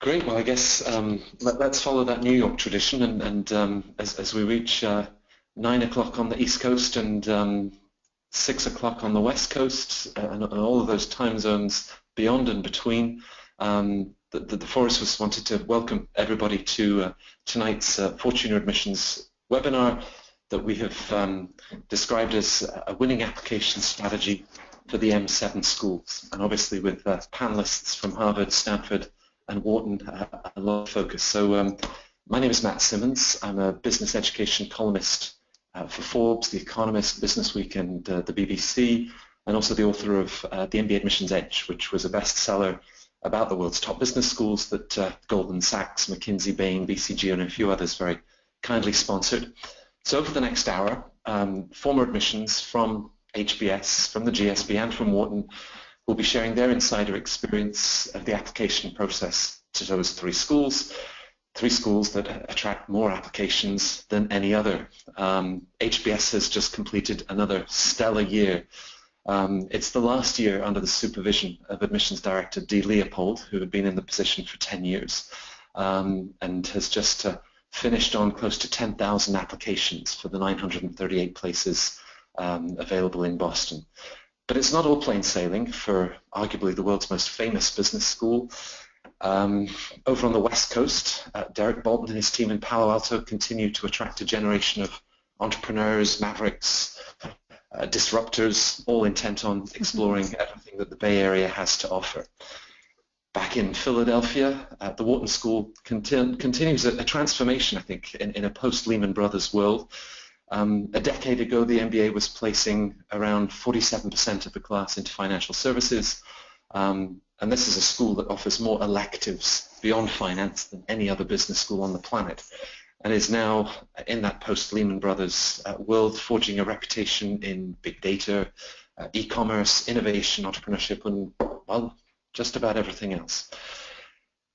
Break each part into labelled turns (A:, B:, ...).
A: Great. Well, I guess let's follow that New York tradition, and as we reach 9 o'clock on the East Coast and 6 o'clock on the West Coast, and all of those time zones beyond and between, the Forest wanted to welcome everybody to tonight's Fortuna Admissions webinar that we have described as a winning application strategy for the M7 schools, and obviously with panelists from Harvard, Stanford, and Wharton, a lot of focus. So my name is Matt Symonds. I'm a business education columnist for Forbes, The Economist, Business Week, and the BBC, and also the author of the MBA Admissions Edge, which was a bestseller about the world's top business schools that Goldman Sachs, McKinsey, Bain, BCG, and a few others very kindly sponsored. So over the next hour, former admissions from HBS, from the GSB, and from Wharton will be sharing their insider experience of the application process to those three schools that attract more applications than any other. HBS has just completed another stellar year. It's the last year under the supervision of Admissions Director Dee Leopold, who had been in the position for 10 years, and has just finished on close to 10,000 applications for the 938 places available in Boston. But it's not all plain sailing for arguably the world's most famous business school. Over on the West Coast, Derek Bolton and his team in Palo Alto continue to attract a generation of entrepreneurs, mavericks, disruptors, all intent on exploring everything that the Bay Area has to offer. Back in Philadelphia, the Wharton School continues a transformation, I think, in a post-Lehman Brothers world. A decade ago, the MBA was placing around 47% of the class into financial services, and this is a school that offers more electives beyond finance than any other business school on the planet, and is now in that post-Lehman Brothers world forging a reputation in big data, e-commerce, innovation, entrepreneurship, and, well, just about everything else.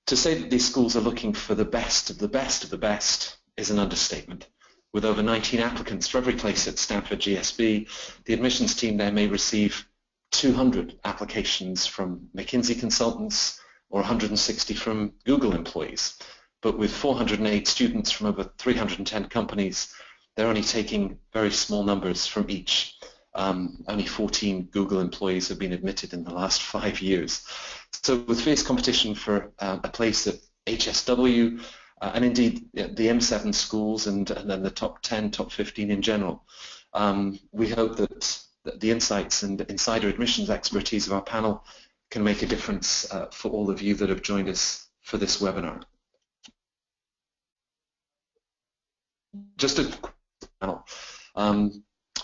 A: To say that these schools are looking for the best of the best of the best is an understatement. With over 19 applicants for every place at Stanford GSB, the admissions team there may receive 200 applications from McKinsey consultants or 160 from Google employees. But with 408 students from over 310 companies, they're only taking very small numbers from each. Only 14 Google employees have been admitted in the last 5 years. So with fierce competition for a place at HSW, and indeed the M7 schools and then the top 10, top 15 in general, we hope that the insights and insider admissions expertise of our panel can make a difference for all of you that have joined us for this webinar. Just a quick panel.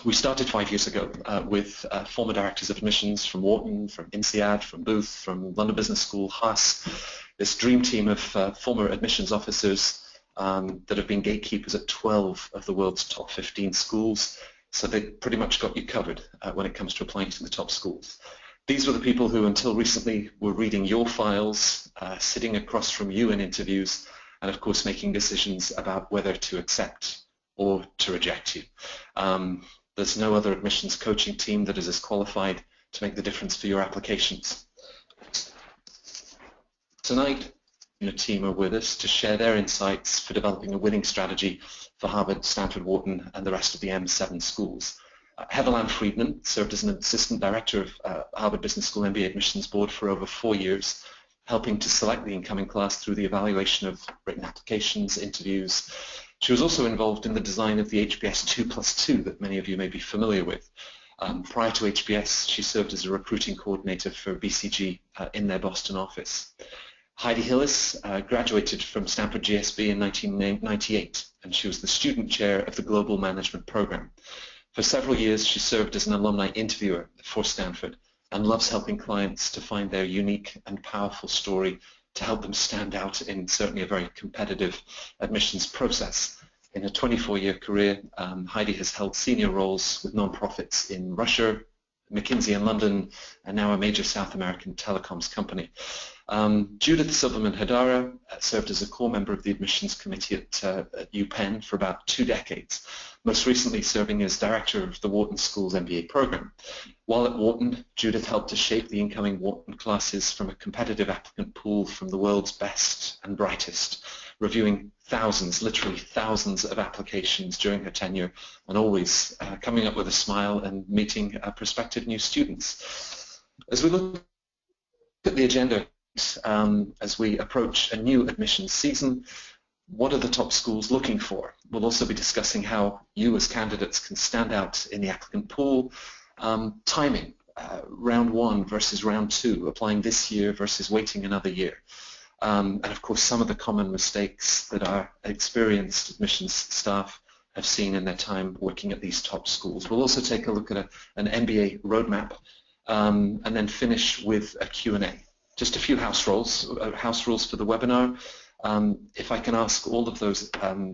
A: We started 5 years ago with former directors of admissions from Wharton, from INSEAD, from Booth, from London Business School, Haas, this dream team of former admissions officers that have been gatekeepers at 12 of the world's top 15 schools. So they pretty much got you covered when it comes to applying to the top schools. These were the people who until recently were reading your files, sitting across from you in interviews, and of course making decisions about whether to accept or to reject you. There's no other admissions coaching team that is as qualified to make the difference for your applications. Tonight, a team are with us to share their insights for developing a winning strategy for Harvard, Stanford, Wharton, and the rest of the M7 schools. Heather Friedman served as an assistant director of Harvard Business School MBA Admissions Board for over 4 years, helping to select the incoming class through the evaluation of written applications, interviews. She was also involved in the design of the HBS 2+2 that many of you may be familiar with. Prior to HBS, she served as a recruiting coordinator for BCG in their Boston office. Heidi Hillis graduated from Stanford GSB in 1998, and she was the student chair of the Global Management Program. For several years, she served as an alumni interviewer for Stanford and loves helping clients to find their unique and powerful story to help them stand out in certainly a very competitive admissions process. In her 24-year career, Heidi has held senior roles with nonprofits in Russia, McKinsey in London, and now a major South American telecoms company. Judith Silverman Hodara served as a core member of the admissions committee at UPenn for about 2 decades, most recently serving as director of the Wharton School's MBA program. While at Wharton, Judith helped to shape the incoming Wharton classes from a competitive applicant pool from the world's best and brightest, reviewing thousands, literally thousands of applications during her tenure, and always coming up with a smile and meeting prospective new students. As we look at the agenda, as we approach a new admissions season, what are the top schools looking for? We'll also be discussing how you as candidates can stand out in the applicant pool, timing, round 1 versus round 2, applying this year versus waiting another year. And of course, some of the common mistakes that our experienced admissions staff have seen in their time working at these top schools. We'll also take a look at an MBA roadmap and then finish with a Q&A. Just a few house rules for the webinar. If I can ask all of those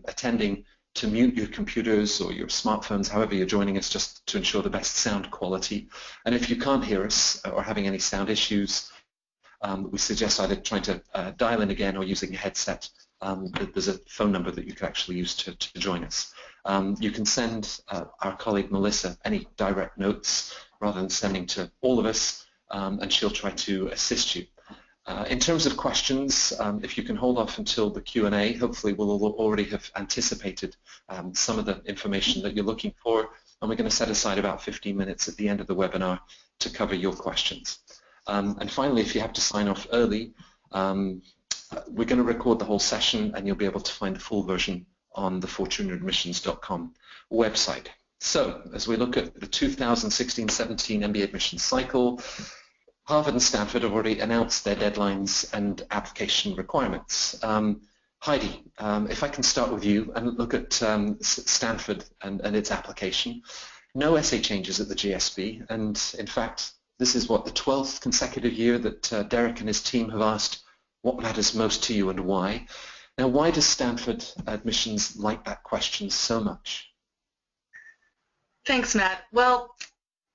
A: attending to mute your computers or your smartphones, however you're joining us, just to ensure the best sound quality. And if you can't hear us or having any sound issues, we suggest either trying to dial in again or using a headset. There's a phone number that you can actually use to join us. You can send our colleague Melissa any direct notes rather than sending to all of us, and she'll try to assist you. In terms of questions, if you can hold off until the Q&A, hopefully we'll already have anticipated some of the information that you're looking for, and we're going to set aside about 15 minutes at the end of the webinar to cover your questions. And finally, if you have to sign off early, we're going to record the whole session, and you'll be able to find the full version on the fortunaadmissions.com website. So, as we look at the 2016-17 MBA admissions cycle, Harvard and Stanford have already announced their deadlines and application requirements. Heidi, if I can start with you and look at Stanford and its application. No essay changes at the GSB, and in fact, this is what, the 12th consecutive year that Derek and his team have asked, what matters most to you and why? Now, why does Stanford Admissions like that question so much?
B: Thanks, Matt. Well,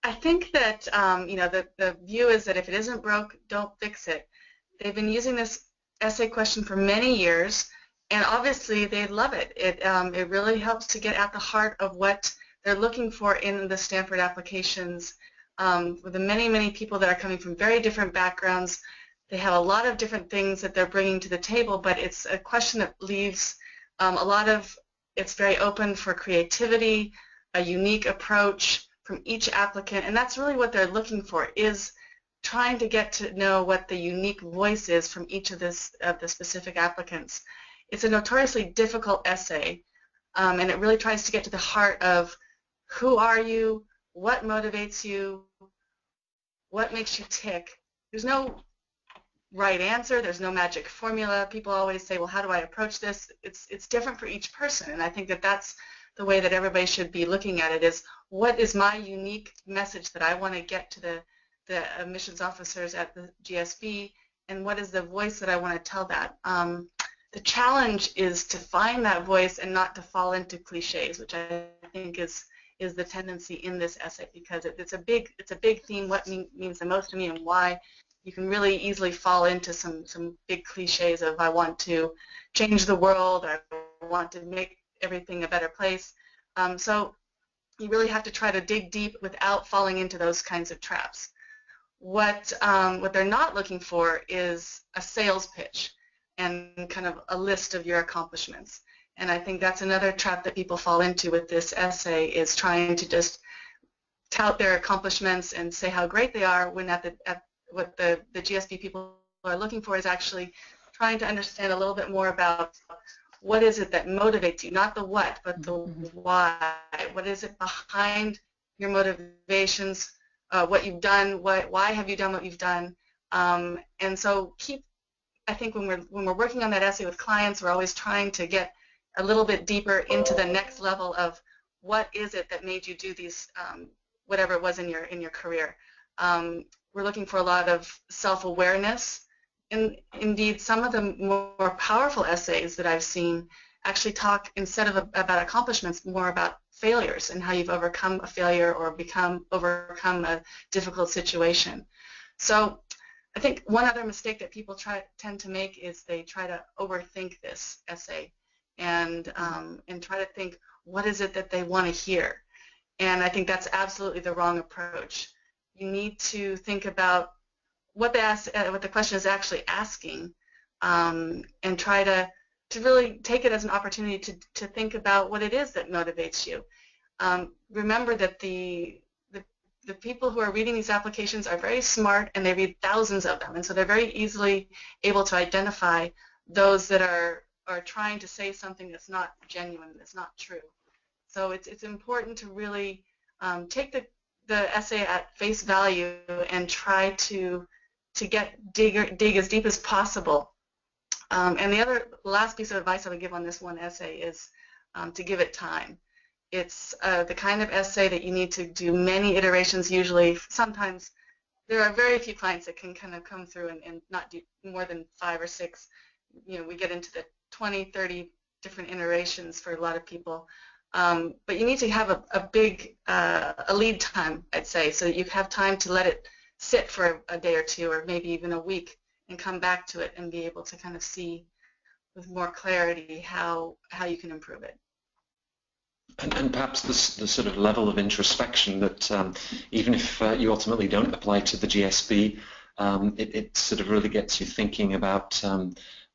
B: I think that the view is that if it isn't broke, don't fix it. They've been using this essay question for many years, and obviously they love it. It really helps to get at the heart of what they're looking for in the Stanford applications. With the many people that are coming from very different backgrounds, they have a lot of different things that they're bringing to the table, but it's a question that leaves it's very open for creativity, a unique approach from each applicant, and that's really what they're looking for, is trying to get to know what the unique voice is from each of the specific applicants. It's a notoriously difficult essay, and it really tries to get to the heart of who are you, what motivates you, what makes you tick. There's no right answer, there's no magic formula. People always say, well, how do I approach this? It's different for each person, and I think that that's the way that everybody should be looking at it, is what is my unique message that I want to get to the admissions officers at the GSB, and what is the voice that I want to tell that. The challenge is to find that voice and not to fall into cliches, which I think is the tendency in this essay, because it's a big theme, what means the most to me and why. You can really easily fall into some big cliches of I want to change the world, or I want to make everything a better place. So you really have to try to dig deep without falling into those kinds of traps. What they're not looking for is a sales pitch and kind of a list of your accomplishments. And I think that's another trap that people fall into with this essay, is trying to just tout their accomplishments and say how great they are, when what the GSB people are looking for is actually trying to understand a little bit more about what is it that motivates you, not the what, but the why. What is it behind your motivations, what you've done, why have you done what you've done? And so I think when we're working on that essay with clients, we're always trying to get a little bit deeper into the next level of what is it that made you do these, whatever it was in your career. We're looking for a lot of self-awareness. And indeed, some of the more powerful essays that I've seen actually talk, instead of about accomplishments, more about failures and how you've overcome a failure or overcome a difficult situation. So I think one other mistake that people tend to make is they try to overthink this essay and try to think, what is it that they want to hear? And I think that's absolutely the wrong approach. You need to think about what the question is actually asking, and try to really take it as an opportunity to think about what it is that motivates you. Remember that the people who are reading these applications are very smart, and they read thousands of them, and so they're very easily able to identify those that are trying to say something that's not genuine, that's not true. So it's important to really take the essay at face value and try to dig as deep as possible. And the last piece of advice I would give on this one essay is to give it time. It's the kind of essay that you need to do many iterations usually. Sometimes there are very few clients that can kind of come through and not do more than 5 or 6. You know, we get into the 20, 30 different iterations for a lot of people. But you need to have a big lead time, I'd say, so that you have time to let it sit for a day or two or maybe even a week and come back to it and be able to kind of see with more clarity how you can improve it.
A: And perhaps the sort of level of introspection that even if you ultimately don't apply to the GSB, it sort of really gets you thinking about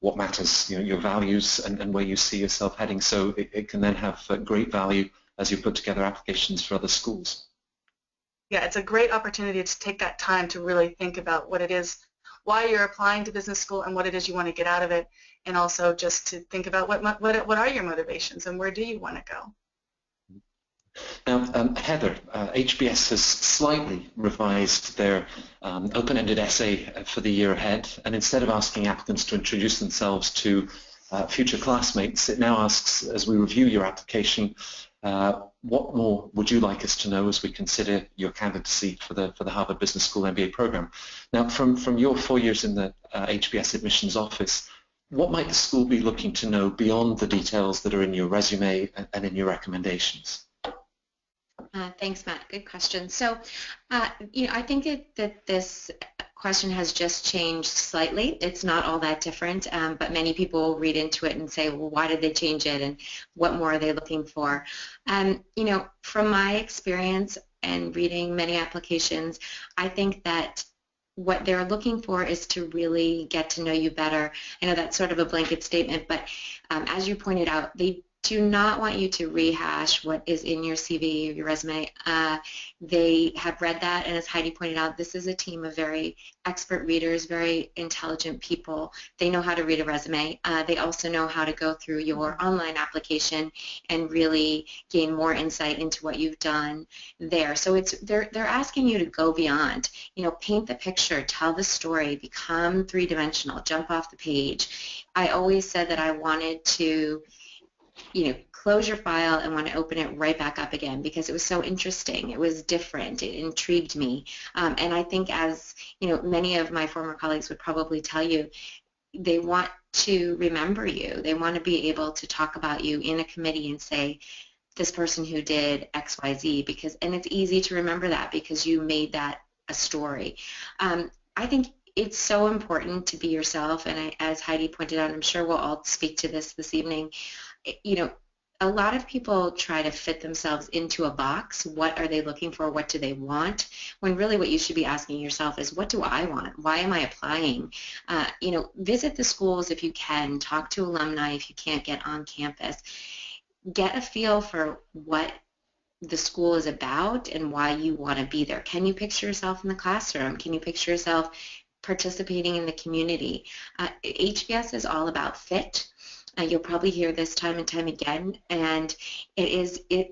A: what matters, you know, your values and where you see yourself heading. So it can then have great value as you put together applications for other schools.
B: Yeah, it's a great opportunity to take that time to really think about what it is, why you're applying to business school and what it is you want to get out of it, and also just to think about what are your motivations and where do you want to go.
A: Now, Heather, HBS has slightly revised their open-ended essay for the year ahead, and instead of asking applicants to introduce themselves to future classmates, it now asks, as we review your application, what more would you like us to know as we consider your candidacy for the Harvard Business School MBA program? Now, from your 4 years in the HBS admissions office, what might the school be looking to know beyond the details that are in your resume and in your recommendations?
C: Thanks, Matt. Good question. So, I think that this question has just changed slightly. It's not all that different, but many people read into it and say, well, why did they change it and what more are they looking for? From my experience and reading many applications, I think that what they're looking for is to really get to know you better. I know that's sort of a blanket statement, but as you pointed out, they do not want you to rehash what is in your CV or your resume. They have read that, and as Heidi pointed out, this is a team of very expert readers, very intelligent people. They know how to read a resume. They also know how to go through your online application and really gain more insight into what you've done there. So they're asking you to go beyond, paint the picture, tell the story, become three-dimensional, jump off the page. I always said that I wanted to close your file and want to open it right back up again because it was so interesting. It was different. It intrigued me. And I think, as many of my former colleagues would probably tell you, they want to remember you. They want to be able to talk about you in a committee and say, this person who did X, Y, Z, and it's easy to remember that because you made that a story. I think it's so important to be yourself, and as Heidi pointed out, I'm sure we'll all speak to this evening, a lot of people try to fit themselves into a box. What are they looking for? What do they want? When really what you should be asking yourself is, what do I want? Why am I applying? Visit the schools if you can. Talk to alumni if you can't get on campus. Get a feel for what the school is about and why you want to be there. Can you picture yourself in the classroom? Can you picture yourself participating in the community? HBS is all about fit. You'll probably hear this time and time again, and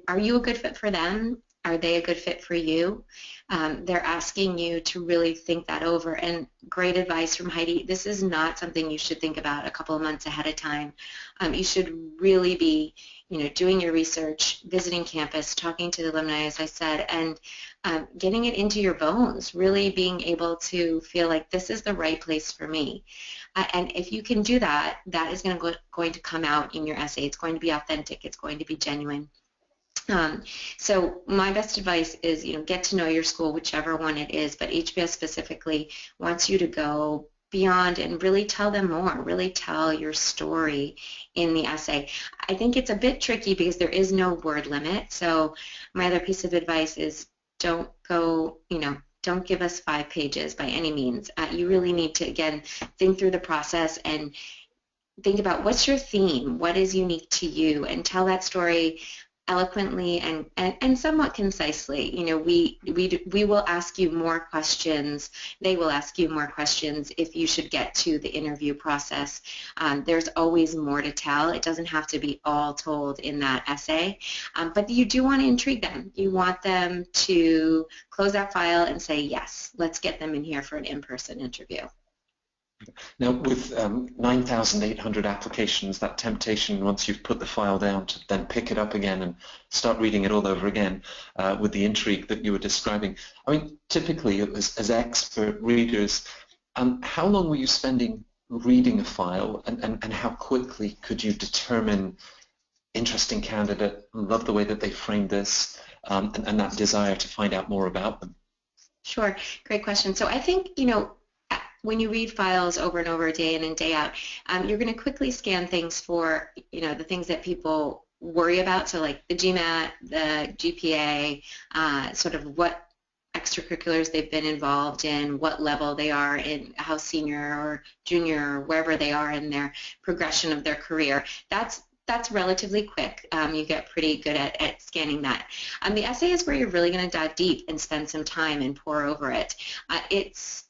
C: are you a good fit for them? Are they a good fit for you? They're asking you to really think that over, and great advice from Heidi. This is not something you should think about a couple of months ahead of time. You should really be doing your research, visiting campus, talking to the alumni, as I said, and getting it into your bones, really being able to feel like this is the right place for me. And if you can do that, that is going to come out in your essay. It's going to be authentic. It's going to be genuine. So my best advice is, get to know your school, whichever one it is, but HBS specifically wants you to go beyond and really tell them more, really tell your story in the essay. I think it's a bit tricky because there is no word limit, so my other piece of advice is don't go, don't give us 5 pages by any means. You really need to, again, think through the process and think about what's your theme, what is unique to you, and tell that story eloquently and somewhat concisely. We will ask you more questions. They will ask you more questions if you should get to the interview process. There's always more to tell. It doesn't have to be all told in that essay, but you do want to intrigue them. You want them to close that file and say, yes, let's get them in here for an in-person interview.
A: Now, with 9,800 applications, that temptation, once you've put the file down, to then pick it up again and start reading it all over again with the intrigue that you were describing. I mean, typically, as expert readers, how long were you spending reading a file, and how quickly could you determine interesting candidate, love the way that they framed this, and that desire to find out more about them?
C: Sure, great question. So I think, when you read files over and over, day in and day out, you're going to quickly scan things for, the things that people worry about. So like the GMAT, the GPA, sort of what extracurriculars they've been involved in, what level they are in, how senior or junior or wherever they are in their progression of their career. That's relatively quick. You get pretty good at scanning that. The essay is where you're really going to dive deep and spend some time and pore over it. It's,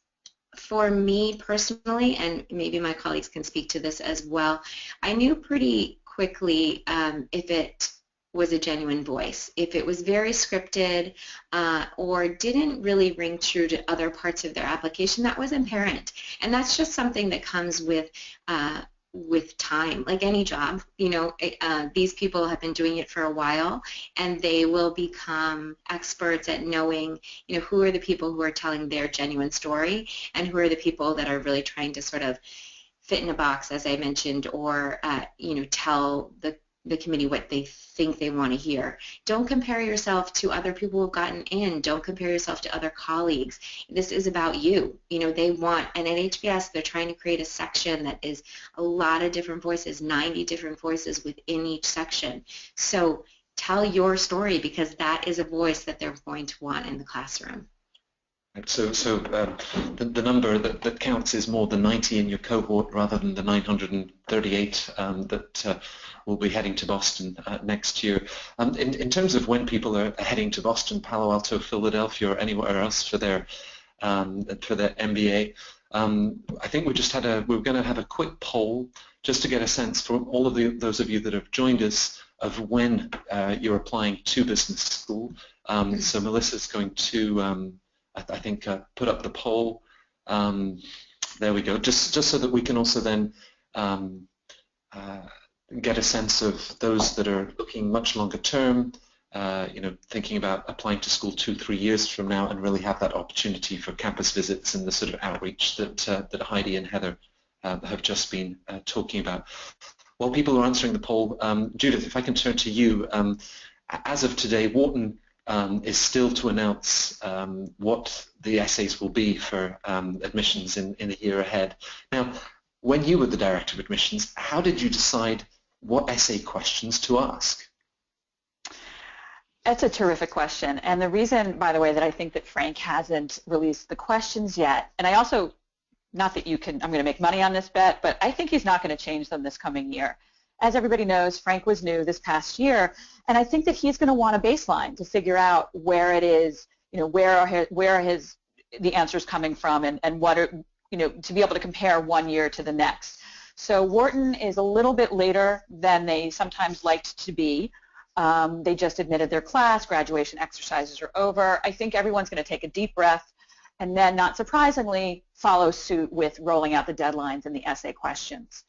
C: for me personally, and maybe my colleagues can speak to this as well, I knew pretty quickly if it was a genuine voice. If it was very scripted or didn't really ring true to other parts of their application, that was apparent. And that's just something that comes with time, like any job. These people have been doing it for a while, and they will become experts at knowing, who are the people who are telling their genuine story, and who are the people that are really trying to sort of fit in a box, as I mentioned, or tell the committee what they think they want to hear. Don't compare yourself to other people who've gotten in. Don't compare yourself to other colleagues. This is about you. They want, and at HBS, they're trying to create a section that is a lot of different voices, 90 different voices within each section. So tell your story, because that is a voice that they're going to want in the classroom.
A: So the number that counts is more than 90 in your cohort rather than the 938 that will be heading to Boston next year. In terms of when people are heading to Boston, Palo Alto, Philadelphia, or anywhere else for their MBA, I think we're going to have a quick poll just to get a sense from all of those of you that have joined us of when you're applying to business school. So Melissa's going to I think put up the poll. There we go. Just so that we can also then get a sense of those that are looking much longer term, thinking about applying to school 2-3 years from now, and really have that opportunity for campus visits and the sort of outreach that Heidi and Heather have just been talking about. While people are answering the poll, Judith, if I can turn to you, as of today, Wharton is still to announce what the essays will be for admissions in the year ahead. Now, when you were the Director of Admissions, how did you decide what essay questions to ask?
D: That's a terrific question. And the reason, by the way, that I think that Frank hasn't released the questions yet, and I also, not that I'm going to make money on this bet, but I think he's not going to change them this coming year. As everybody knows, Frank was new this past year, and I think that he's going to want a baseline to figure out where it is, where are the answers coming from, and what are, to be able to compare one year to the next. So Wharton is a little bit later than they sometimes liked to be. They just admitted their class, graduation exercises are over. I think everyone's going to take a deep breath and then, not surprisingly, follow suit with rolling out the deadlines and the essay questions.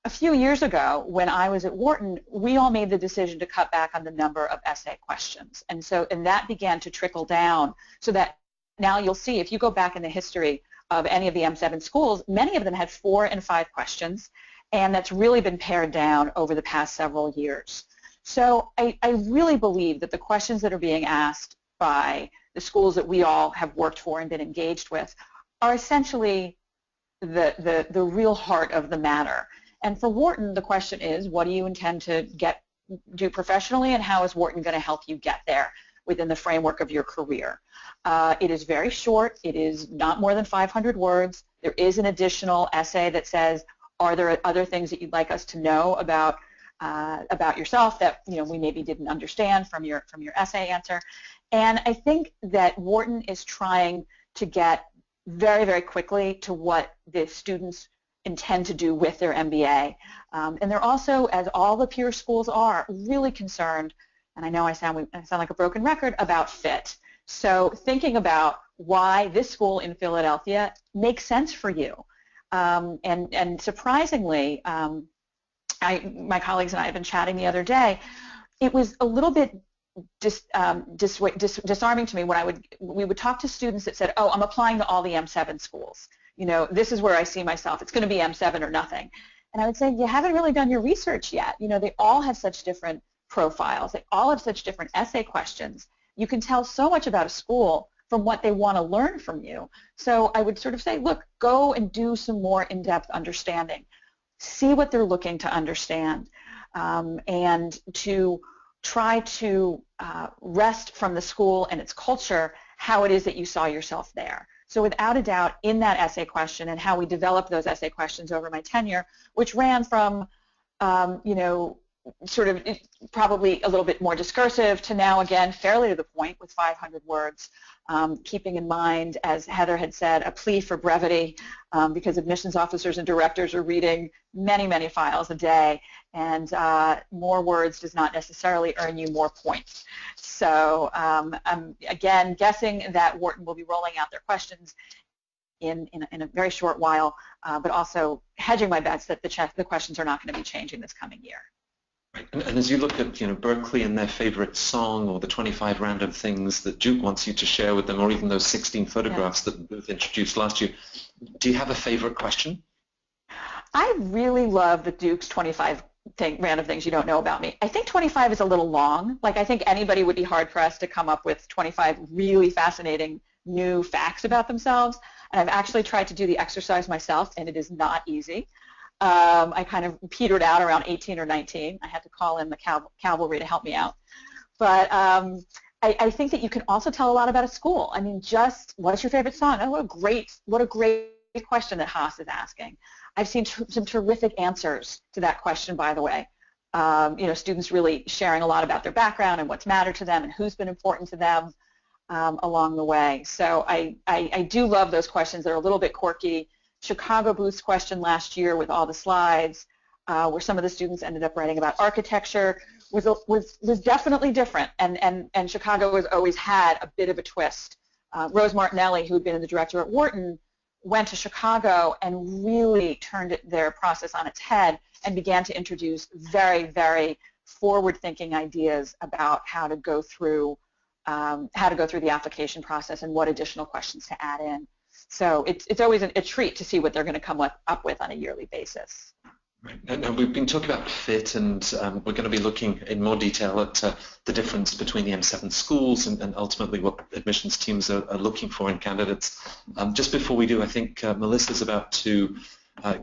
D: A few years ago, when I was at Wharton, we all made the decision to cut back on the number of essay questions. And that began to trickle down, so that now you'll see, if you go back in the history of any of the M7 schools, many of them had 4 and 5 questions, and that's really been pared down over the past several years. So I really believe that the questions that are being asked by the schools that we all have worked for and been engaged with are essentially the real heart of the matter. And for Wharton, the question is, what do you intend to do professionally, and how is Wharton going to help you get there within the framework of your career? It is very short. It is not more than 500 words. There is an additional essay that says, are there other things that you'd like us to know about yourself that we maybe didn't understand from your essay answer? And I think that Wharton is trying to get very, very quickly to what the students intend to do with their MBA. And they're also, as all the peer schools are, really concerned, and I know I sound like a broken record, about fit. So thinking about why this school in Philadelphia makes sense for you. And surprisingly, my colleagues and I have been chatting the other day, it was a little bit disarming to me when we would talk to students that said, oh, I'm applying to all the M7 schools. This is where I see myself. It's going to be M7 or nothing. And I would say, you haven't really done your research yet. They all have such different profiles. They all have such different essay questions. You can tell so much about a school from what they want to learn from you. So I would sort of say, look, go and do some more in-depth understanding. See what they're looking to understand, and to try to wrest from the school and its culture how it is that you saw yourself there. So without a doubt, in that essay question and how we developed those essay questions over my tenure, which ran from, sort of probably a little bit more discursive to now, again, fairly to the point with 500 words, keeping in mind, as Heather had said, a plea for brevity, because admissions officers and directors are reading many, many files a day, and more words does not necessarily earn you more points. So I'm, again, guessing that Wharton will be rolling out their questions in a very short while, but also hedging my bets that the questions are not going to be changing this coming year.
A: And as you look at Berkeley and their favorite song, or the 25 random things that Duke wants you to share with them, or even those 16 photographs that Booth introduced last year, do you have a favorite question?
D: I really love the Duke's 25 random things you don't know about me. I think 25 is a little long. Like, I think anybody would be hard-pressed to come up with 25 really fascinating new facts about themselves. And I've actually tried to do the exercise myself, and it is not easy. I kind of petered out around 18 or 19. I had to call in the cavalry to help me out. But I think that you can also tell a lot about a school. I mean, just what's your favorite song? Oh, what a great question that Haas is asking. I've seen some terrific answers to that question, by the way. Students really sharing a lot about their background and what's mattered to them and who's been important to them along the way. So I do love those questions that are a little bit quirky. Chicago Booth's question last year with all the slides, where some of the students ended up writing about architecture, was definitely different, and Chicago has always had a bit of a twist. Rose Martinelli, who had been the director at Wharton, went to Chicago and really turned their process on its head and began to introduce very, very forward-thinking ideas about how to go through the application process and what additional questions to add in. So it's always a treat to see what they're going to come up with on a yearly basis.
A: Right. And we've been talking about fit, and we're going to be looking in more detail at the difference between the M7 schools and ultimately what admissions teams are looking for in candidates. Just before we do, I think Melissa's about to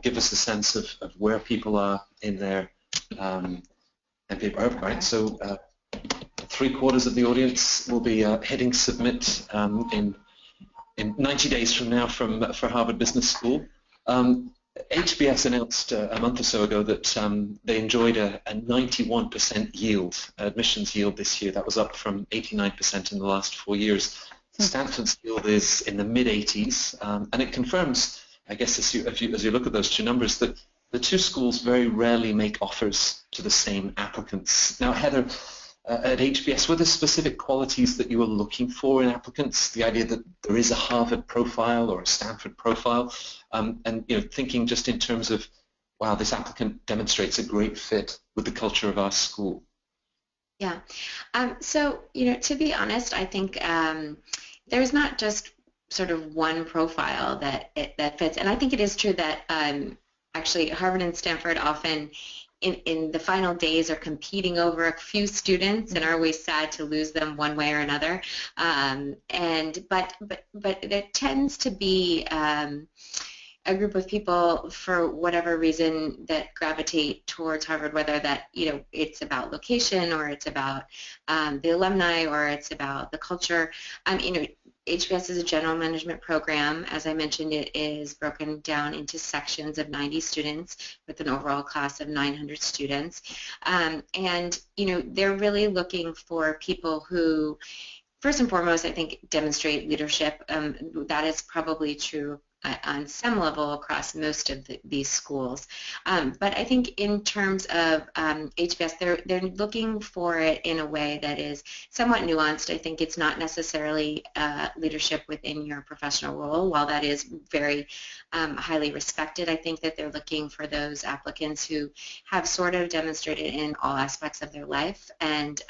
A: give us a sense of where people are in their MBA. Right. So 3/4 of the audience will be hitting submit in 90 days from now for Harvard Business School. HBS announced a month or so ago that they enjoyed a 91% yield, admissions yield this year. That was up from 89% in the last 4 years. Stanford's yield is in the mid-80s, and it confirms, I guess, as you look at those two numbers, that the two schools very rarely make offers to the same applicants. Now, Heather, at HBS, were there specific qualities that you were looking for in applicants? The idea that there is a Harvard profile or a Stanford profile, and thinking just in terms of, wow, this applicant demonstrates a great fit with the culture of our school.
C: Yeah. So to be honest, I think there's not just sort of one profile that fits, and I think it is true that actually Harvard and Stanford often in the final days are competing over a few students and are always sad to lose them one way or another. But there tends to be a group of people, for whatever reason, that gravitate towards Harvard, whether that, it's about location, or it's about the alumni, or it's about the culture. HBS is a general management program. As I mentioned, it is broken down into sections of 90 students with an overall class of 900 students. They're really looking for people who, first and foremost, I think, demonstrate leadership. That is probably true on some level across most of these schools. But I think in terms of HBS, they're looking for it in a way that is somewhat nuanced. I think it's not necessarily leadership within your professional role. While that is very highly respected, I think that they're looking for those applicants who have sort of demonstrated in all aspects of their life and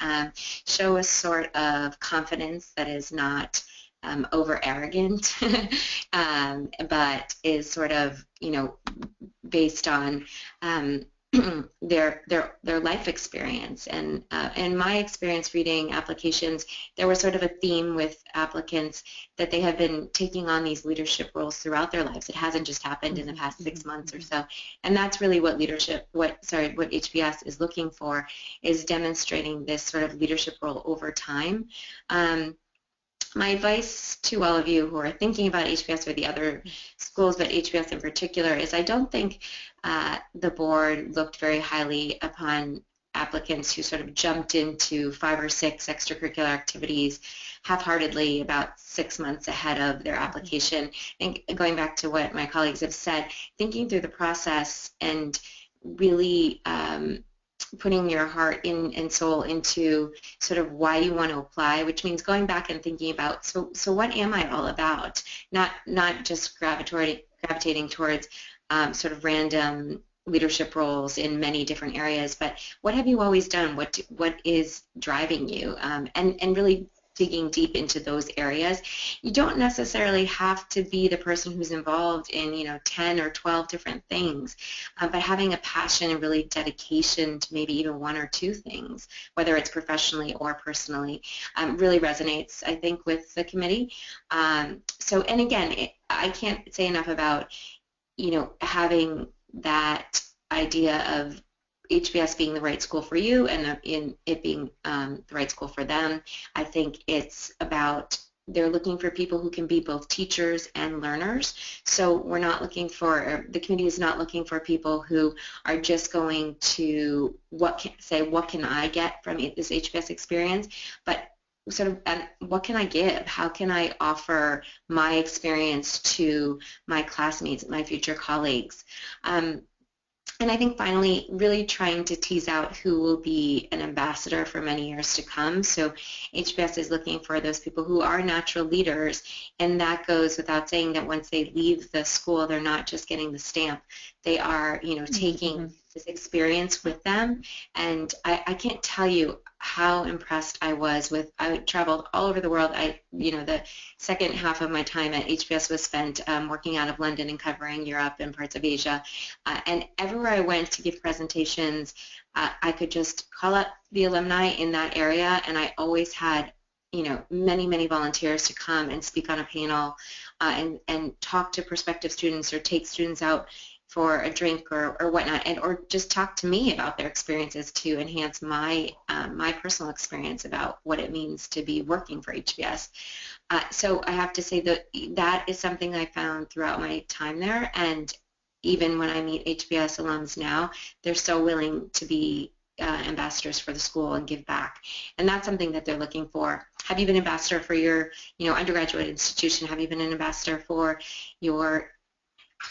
C: show a sort of confidence that is not over arrogant, but is sort of, based on their life experience. And in my experience reading applications, there was sort of a theme with applicants that they have been taking on these leadership roles throughout their lives. It hasn't just happened in the past 6 months or so. And that's really what what HBS is looking for, is demonstrating this sort of leadership role over time. My advice to all of you who are thinking about HBS or the other schools, but HBS in particular, is I don't think the board looked very highly upon applicants who sort of jumped into 5 or 6 extracurricular activities half-heartedly about 6 months ahead of their application. And going back to what my colleagues have said, thinking through the process and really putting your heart and soul into sort of why you want to apply, which means going back and thinking about, so what am I all about? Not just gravitating towards sort of random leadership roles in many different areas, but what have you always done? What is driving you? And really digging deep into those areas. You don't necessarily have to be the person who's involved in 10 or 12 different things, but having a passion and really dedication to maybe even 1 or 2 things, whether it's professionally or personally, really resonates, I think, with the committee. And again, I can't say enough about having that idea of HBS being the right school for you and in it being the right school for them. I think it's about, they're looking for people who can be both teachers and learners. So we're not looking for, the committee is not looking for people who are just going to what can I get from this HBS experience, but sort of, what can I give? How can I offer my experience to my classmates, my future colleagues? And I think finally, really trying to tease out who will be an ambassador for many years to come. So HBS is looking for those people who are natural leaders, and that goes without saying that once they leave the school, they're not just getting the stamp. They are, taking this experience with them. And I can't tell you how impressed I was with, I traveled all over the world. The second half of my time at HBS was spent working out of London and covering Europe and parts of Asia. And everywhere I went to give presentations, I could just call up the alumni in that area, and I always had many, many volunteers to come and speak on a panel and talk to prospective students or take students out for a drink or whatnot, or just talk to me about their experiences to enhance my my personal experience about what it means to be working for HBS. So I have to say that is something I found throughout my time there, and even when I meet HBS alums now, they're so willing to be ambassadors for the school and give back, and that's something that they're looking for. Have you been ambassador for your undergraduate institution? Have you been an ambassador for your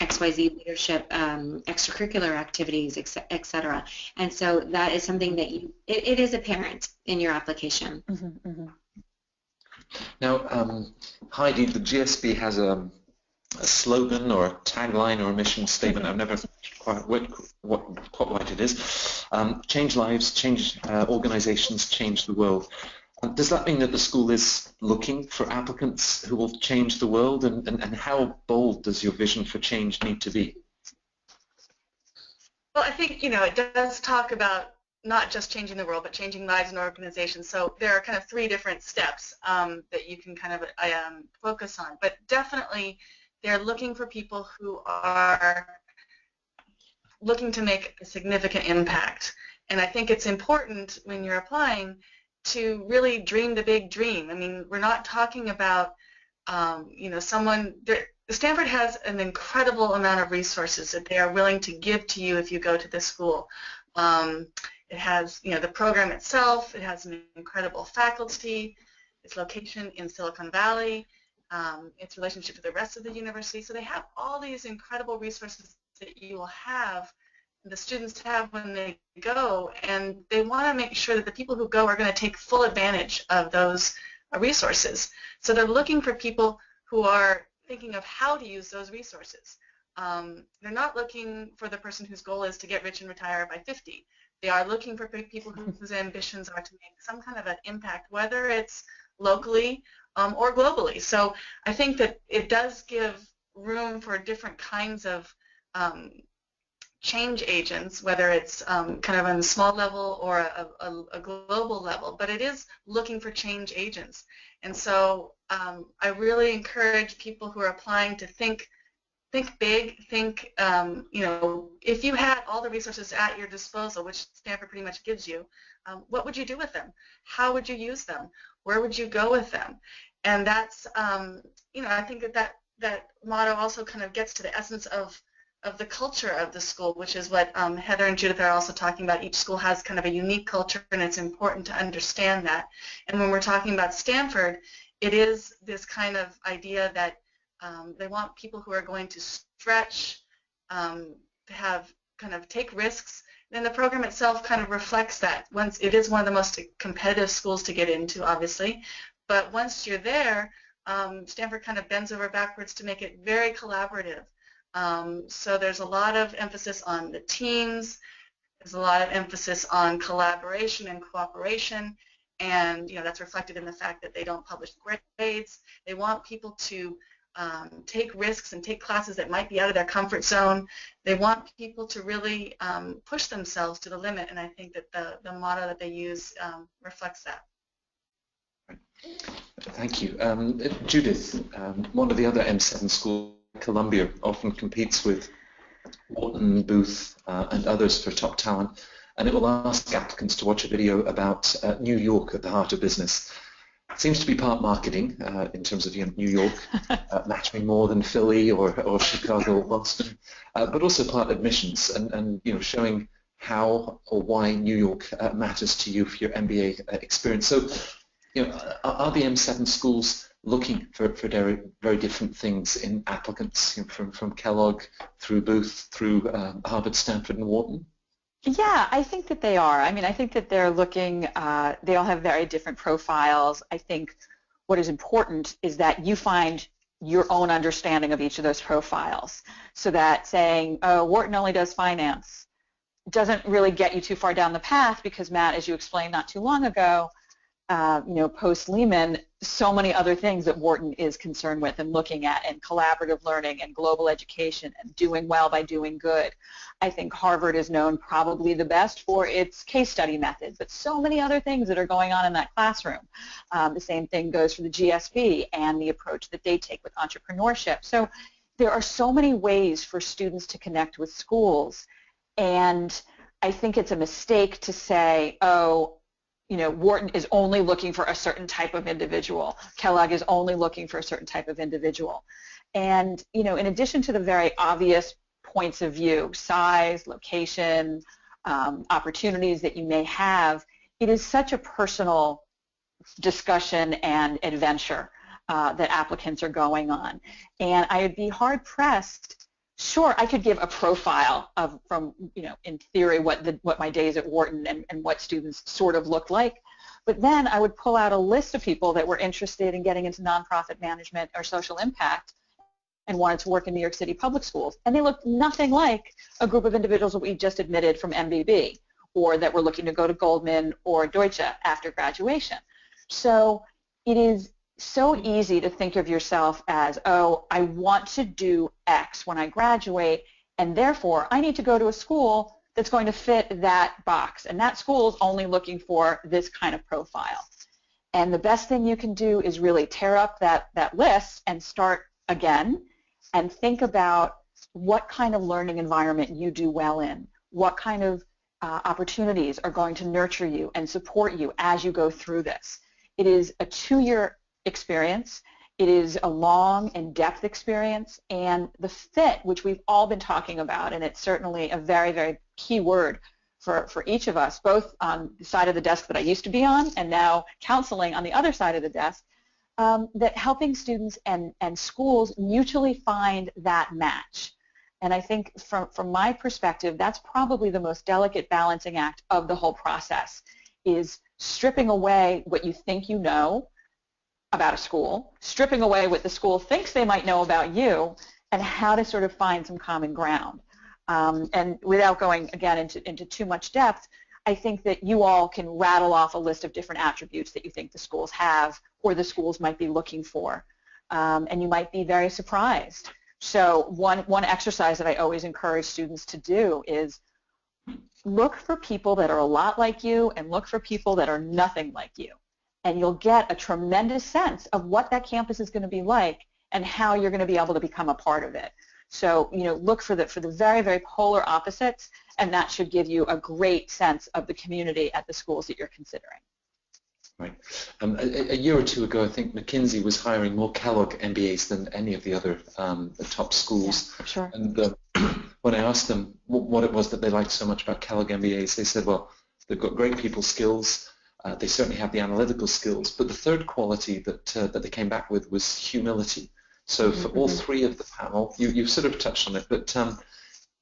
C: XYZ leadership, extracurricular activities, etc. And so that is something that it is apparent in your application.
D: Mm-hmm, mm-hmm.
A: Now, Heidi, the GSB has a slogan or a tagline or a mission statement. I've never quite what it is. Change lives, change organizations, change the world. Does that mean that the school is looking for applicants who will change the world, and how bold does your vision for change need to be?
B: I think, it does talk about not just changing the world, but changing lives and organizations. So there are kind of 3 different steps that you can kind of focus on. But definitely, they're looking for people who are looking to make a significant impact. And I think it's important when you're applying to really dream the big dream. I mean, we're not talking about, Stanford has an incredible amount of resources that they are willing to give to you if you go to this school. It has, the program itself, it has an incredible faculty, its location in Silicon Valley, its relationship with the rest of the university. So they have all these incredible resources that you will have, the students have when they go, and they want to make sure that the people who go are going to take full advantage of those resources. So they're looking for people who are thinking of how to use those resources. They're not looking for the person whose goal is to get rich and retire by 50. They are looking for people whose ambitions are to make some kind of an impact, whether it's locally or globally. So I think that it does give room for different kinds of change agents, whether it's kind of on a small level or a global level, but it is looking for change agents. And so I really encourage people who are applying to think big, think, if you had all the resources at your disposal, which Stanford pretty much gives you, what would you do with them? How would you use them? Where would you go with them? And that's, I think that motto also kind of gets to the essence of the culture of the school, which is what Heather and Judith are also talking about. Each school has kind of a unique culture, and it's important to understand that. And when we're talking about Stanford, it is this kind of idea that they want people who are going to stretch, to take risks. And the program itself kind of reflects that. Once it is one of the most competitive schools to get into, obviously, but once you're there, Stanford kind of bends over backwards to make it very collaborative. So there's a lot of emphasis on the teams. There's a lot of emphasis on collaboration and cooperation, and that's reflected in the fact that they don't publish grades. They want people to take risks and take classes that might be out of their comfort zone. They want people to really push themselves to the limit, and I think that the motto that they use reflects that.
A: Thank you. Judith, one of the other M7 schools, Columbia, often competes with Wharton, Booth, and others for top talent, and it will ask applicants to watch a video about New York at the heart of business. It seems to be part marketing in terms of New York, mattering more than Philly or Chicago or Boston, but also part admissions and showing how or why New York matters to you for your MBA experience. So, are the M7 schools looking for very, very different things in applicants, from Kellogg through Booth through Harvard, Stanford, and Wharton?
D: Yeah, I think that they are. I mean, I think that they're looking, they all have very different profiles. I think what is important is that you find your own understanding of each of those profiles, so that saying, oh, Wharton only does finance doesn't really get you too far down the path, because Matt, as you explained not too long ago, post-Lehman, so many other things that Wharton is concerned with and looking at, and collaborative learning and global education and doing well by doing good. I think Harvard is known probably the best for its case study method, but so many other things that are going on in that classroom. The same thing goes for the GSB and the approach that they take with entrepreneurship. So there are so many ways for students to connect with schools, and I think it's a mistake to say, oh, Wharton is only looking for a certain type of individual. Kellogg is only looking for a certain type of individual. And, in addition to the very obvious points of view, size, location, opportunities that you may have, it is such a personal discussion and adventure that applicants are going on. And I would be hard-pressed. Sure, I could give a profile from in theory, what my days at Wharton and what students sort of looked like, but then I would pull out a list of people that were interested in getting into nonprofit management or social impact and wanted to work in New York City public schools, and they looked nothing like a group of individuals that we just admitted from MBB or that were looking to go to Goldman or Deutsche after graduation. So it is so easy to think of yourself as, oh, I want to do X when I graduate, and therefore I need to go to a school that's going to fit that box. And that school is only looking for this kind of profile. And the best thing you can do is really tear up that list and start again and think about what kind of learning environment you do well in, what kind of opportunities are going to nurture you and support you as you go through this. It is a 2-year experience. It is a long, in-depth experience, and the fit, which we've all been talking about, and it's certainly a very, very key word for each of us, both on the side of the desk that I used to be on and now counseling on the other side of the desk, that helping students and schools mutually find that match. And I think from my perspective, that's probably the most delicate balancing act of the whole process, is stripping away what you think you know about a school, stripping away what the school thinks they might know about you, and how to sort of find some common ground. And without going, again, into too much depth, I think that you all can rattle off a list of different attributes that you think the schools have or the schools might be looking for, and you might be very surprised. So one exercise that I always encourage students to do is look for people that are a lot like you and look for people that are nothing like you. And you'll get a tremendous sense of what that campus is going to be like and how you're going to be able to become a part of it. So, look for the very, very polar opposites, and that should give you a great sense of the community at the schools that you're considering.
A: Right. A year or two ago, I think McKinsey was hiring more Kellogg MBAs than any of the other the top schools.
D: Yeah, sure.
A: And when I asked them what it was that they liked so much about Kellogg MBAs, they said, well, they've got great people skills. They certainly have the analytical skills, but the third quality that they came back with was humility. So for all three of the panel, you sort of touched on it, but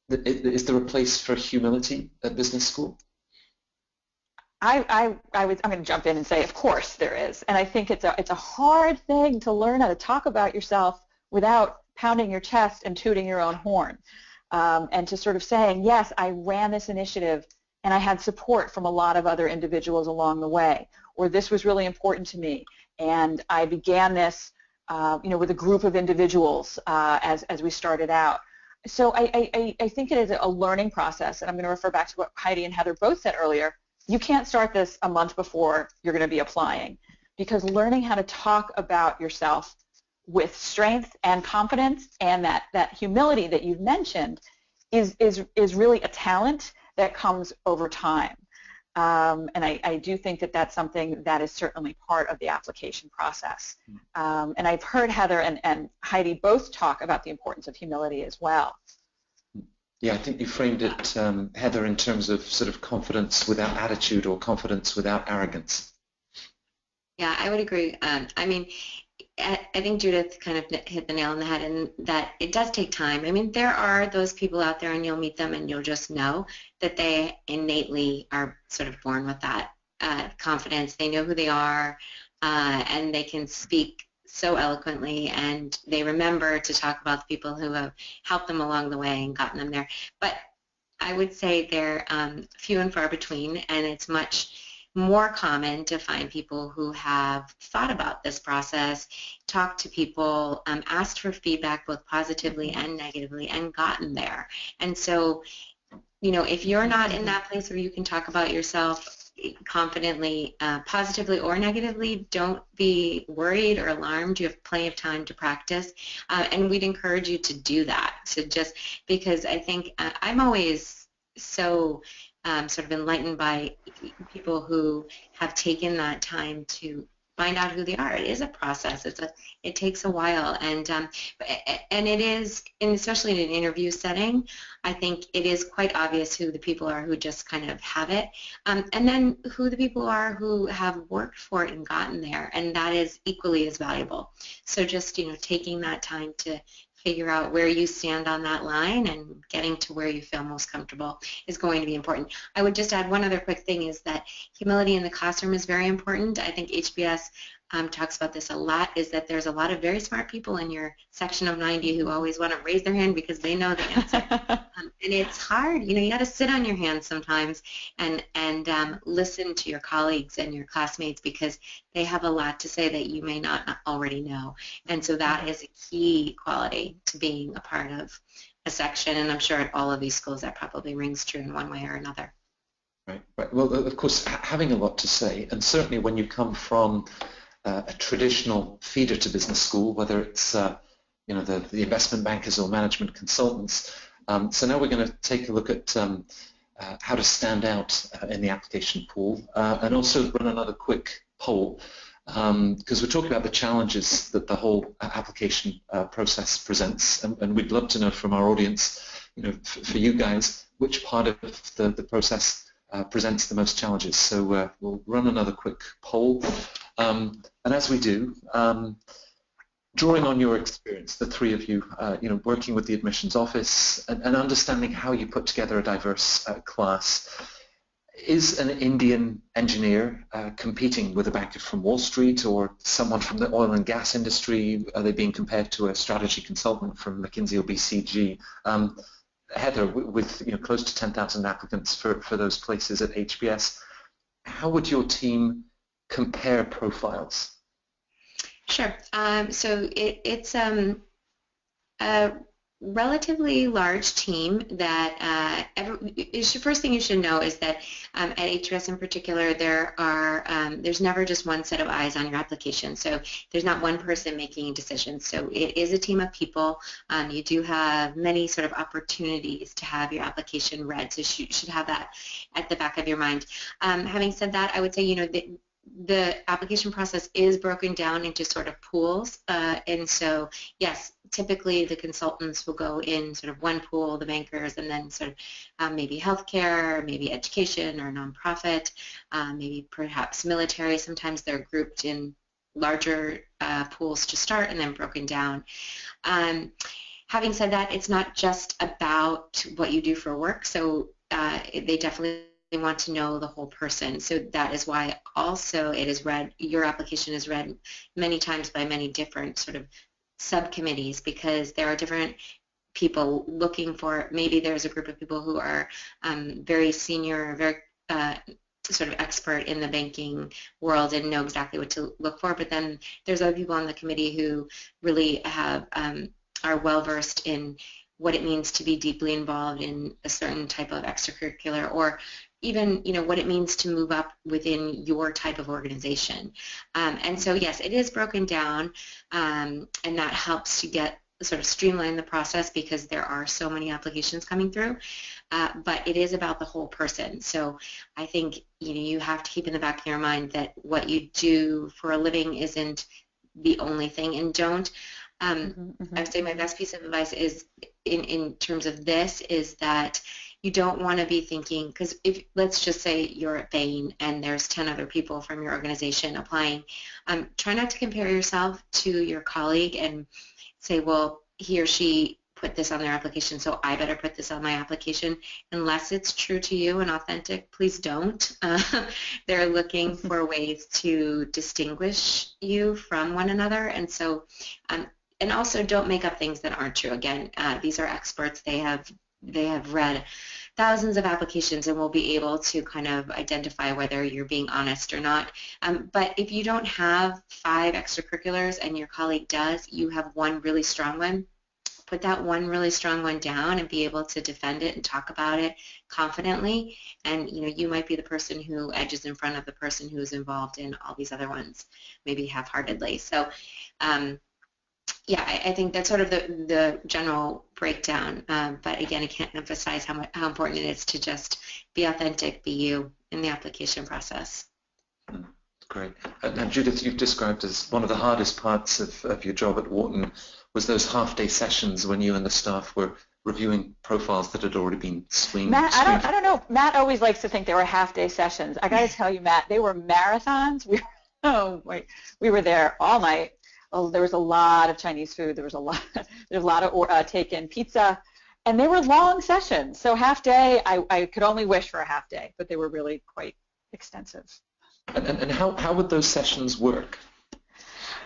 A: is there a place for humility at business school?
D: I'm going to jump in and say, of course there is, and I think it's a hard thing to learn how to talk about yourself without pounding your chest and tooting your own horn, and to sort of saying, yes, I ran this initiative and I had support from a lot of other individuals along the way, or this was really important to me, and I began this, with a group of individuals as we started out. So I think it is a learning process, and I'm going to refer back to what Heidi and Heather both said earlier. You can't start this a month before you're going to be applying, because learning how to talk about yourself with strength and confidence and that humility that you've mentioned is really a talent that comes over time. And I do think that that's something that is certainly part of the application process. And I've heard Heather and Heidi both talk about the importance of humility as well.
A: Yeah, I think you framed it, Heather, in terms of sort of confidence without attitude or confidence without arrogance.
C: Yeah, I would agree. I mean, I think Judith kind of hit the nail on the head in that it does take time. I mean, there are those people out there, and you'll meet them and you'll just know that they innately are sort of born with that confidence. They know who they are, and they can speak so eloquently, and they remember to talk about the people who have helped them along the way and gotten them there. But I would say they're few and far between, and it's much more common to find people who have thought about this process, talked to people, asked for feedback both positively and negatively, and gotten there. And so, if you're not in that place where you can talk about yourself confidently, positively or negatively, don't be worried or alarmed. You have plenty of time to practice, and we'd encourage you to do that. So just because I think I'm always so sort of enlightened by people who have taken that time to find out who they are. It is a process. It takes a while, and it is, and especially in an interview setting, I think it is quite obvious who the people are who just kind of have it, and then who the people are who have worked for it and gotten there, and that is equally as valuable. So just taking that time to figure out where you stand on that line and getting to where you feel most comfortable is going to be important. I would just add one other quick thing, is that humility in the classroom is very important. I think HBS talks about this a lot, is that there's a lot of very smart people in your section of 90 who always want to raise their hand because they know the answer. And it's hard. You got to sit on your hands sometimes and listen to your colleagues and your classmates, because they have a lot to say that you may not already know. And so that is a key quality to being a part of a section, and I'm sure at all of these schools that probably rings true in one way or another.
A: Right, right. Well, of course, having a lot to say, and certainly when you come from a traditional feeder to business school, whether it's you know, the investment bankers or management consultants. So now we're going to take a look at how to stand out in the application pool, and also run another quick poll, because we're talking about the challenges that the whole application process presents, and we'd love to know from our audience, you know, for you guys, which part of the process presents the most challenges. So we'll run another quick poll, and as we do, drawing on your experience, the three of you, you know, working with the admissions office and understanding how you put together a diverse class, is an Indian engineer competing with a banker from Wall Street or someone from the oil and gas industry? Are they being compared to a strategy consultant from McKinsey or BCG? Heather, with you know, close to 10,000 applicants for those places at HBS, how would your team compare profiles?
C: Sure. So it's a relatively large team that first thing you should know is that at HBS in particular, there's never just one set of eyes on your application. So there's not one person making decisions. So it is a team of people. You do have many sort of opportunities to have your application read. So you should have that at the back of your mind. Having said that, I would say, you know, the application process is broken down into sort of pools, and so yes, typically the consultants will go in sort of one pool, the bankers, and then sort of maybe healthcare, maybe education or nonprofit, maybe perhaps military. Sometimes they're grouped in larger pools to start and then broken down. Having said that, it's not just about what you do for work, so they definitely want to know the whole person. So that is why also it is read, your application is read many times by many different sort of subcommittees, because there are different people looking for, maybe there's a group of people who are very senior, very sort of expert in the banking world and know exactly what to look for, but then there's other people on the committee who really have are well versed in what it means to be deeply involved in a certain type of extracurricular, or even, you know, what it means to move up within your type of organization. And so, yes, it is broken down, and that helps to get sort of streamline the process because there are so many applications coming through, but it is about the whole person. So I think, you know, you have to keep in the back of your mind that what you do for a living isn't the only thing, and don't. I would say my best piece of advice is, in terms of this, is that you don't want to be thinking, because if, let's just say you're at Bain and there's 10 other people from your organization applying, try not to compare yourself to your colleague and say, well, he or she put this on their application, so I better put this on my application. Unless it's true to you and authentic, please don't. They're looking for ways to distinguish you from one another, and so, and also don't make up things that aren't true. Again, these are experts. They have read thousands of applications and will be able to kind of identify whether you're being honest or not. But if you don't have 5 extracurriculars and your colleague does, you have one really strong one. Put that one really strong one down and be able to defend it and talk about it confidently. And, you know, you might be the person who edges in front of the person who is involved in all these other ones, maybe half-heartedly. So, yeah, I think that's sort of the general breakdown, but again, I can't emphasize how important it is to just be authentic, be you in the application process.
A: Great. And Judith, you've described as one of the hardest parts of your job at Wharton was those half-day sessions when you and the staff were reviewing profiles that had already been screened.
D: Matt, I don't know. Matt always likes to think they were half-day sessions. I got to tell you, Matt, they were marathons. We were there all night. Well, there was a lot of Chinese food. There was a lot of take-in pizza, and they were long sessions. So half day, I could only wish for a half day, but they were really quite extensive.
A: And how would those sessions work?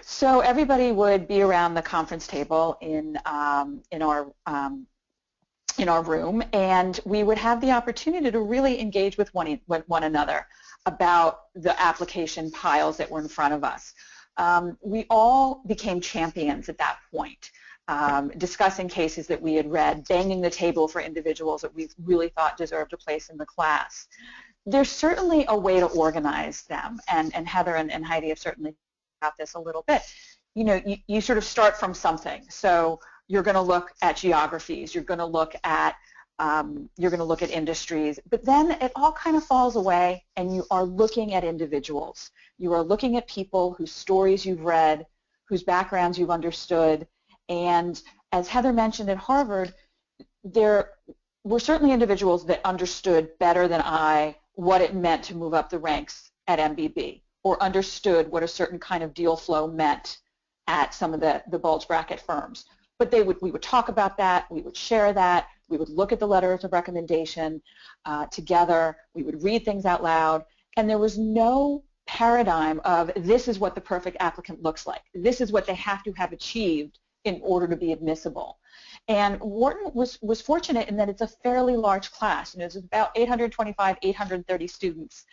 D: So everybody would be around the conference table in our room, and we would have the opportunity to really engage with one another about the application piles that were in front of us. We all became champions at that point. discussing cases that we had read, banging the table for individuals that we really thought deserved a place in the class. There's certainly a way to organize them, and Heather and Heidi have certainly about this a little bit. You know, you sort of start from something. So you're going to look at geographies, you're going to look at industries, but then it all kind of falls away, and you are looking at individuals. You are looking at people whose stories you've read, whose backgrounds you've understood, and as Heather mentioned at Harvard, there were certainly individuals that understood better than I what it meant to move up the ranks at MBB, or understood what a certain kind of deal flow meant at some of the bulge bracket firms. But we would talk about that, we would share that, we would look at the letters of recommendation together, we would read things out loud, and there was no paradigm of this is what the perfect applicant looks like. This is what they have to have achieved in order to be admissible. And Wharton was fortunate in that it's a fairly large class. You know, it's about 825, 830 students.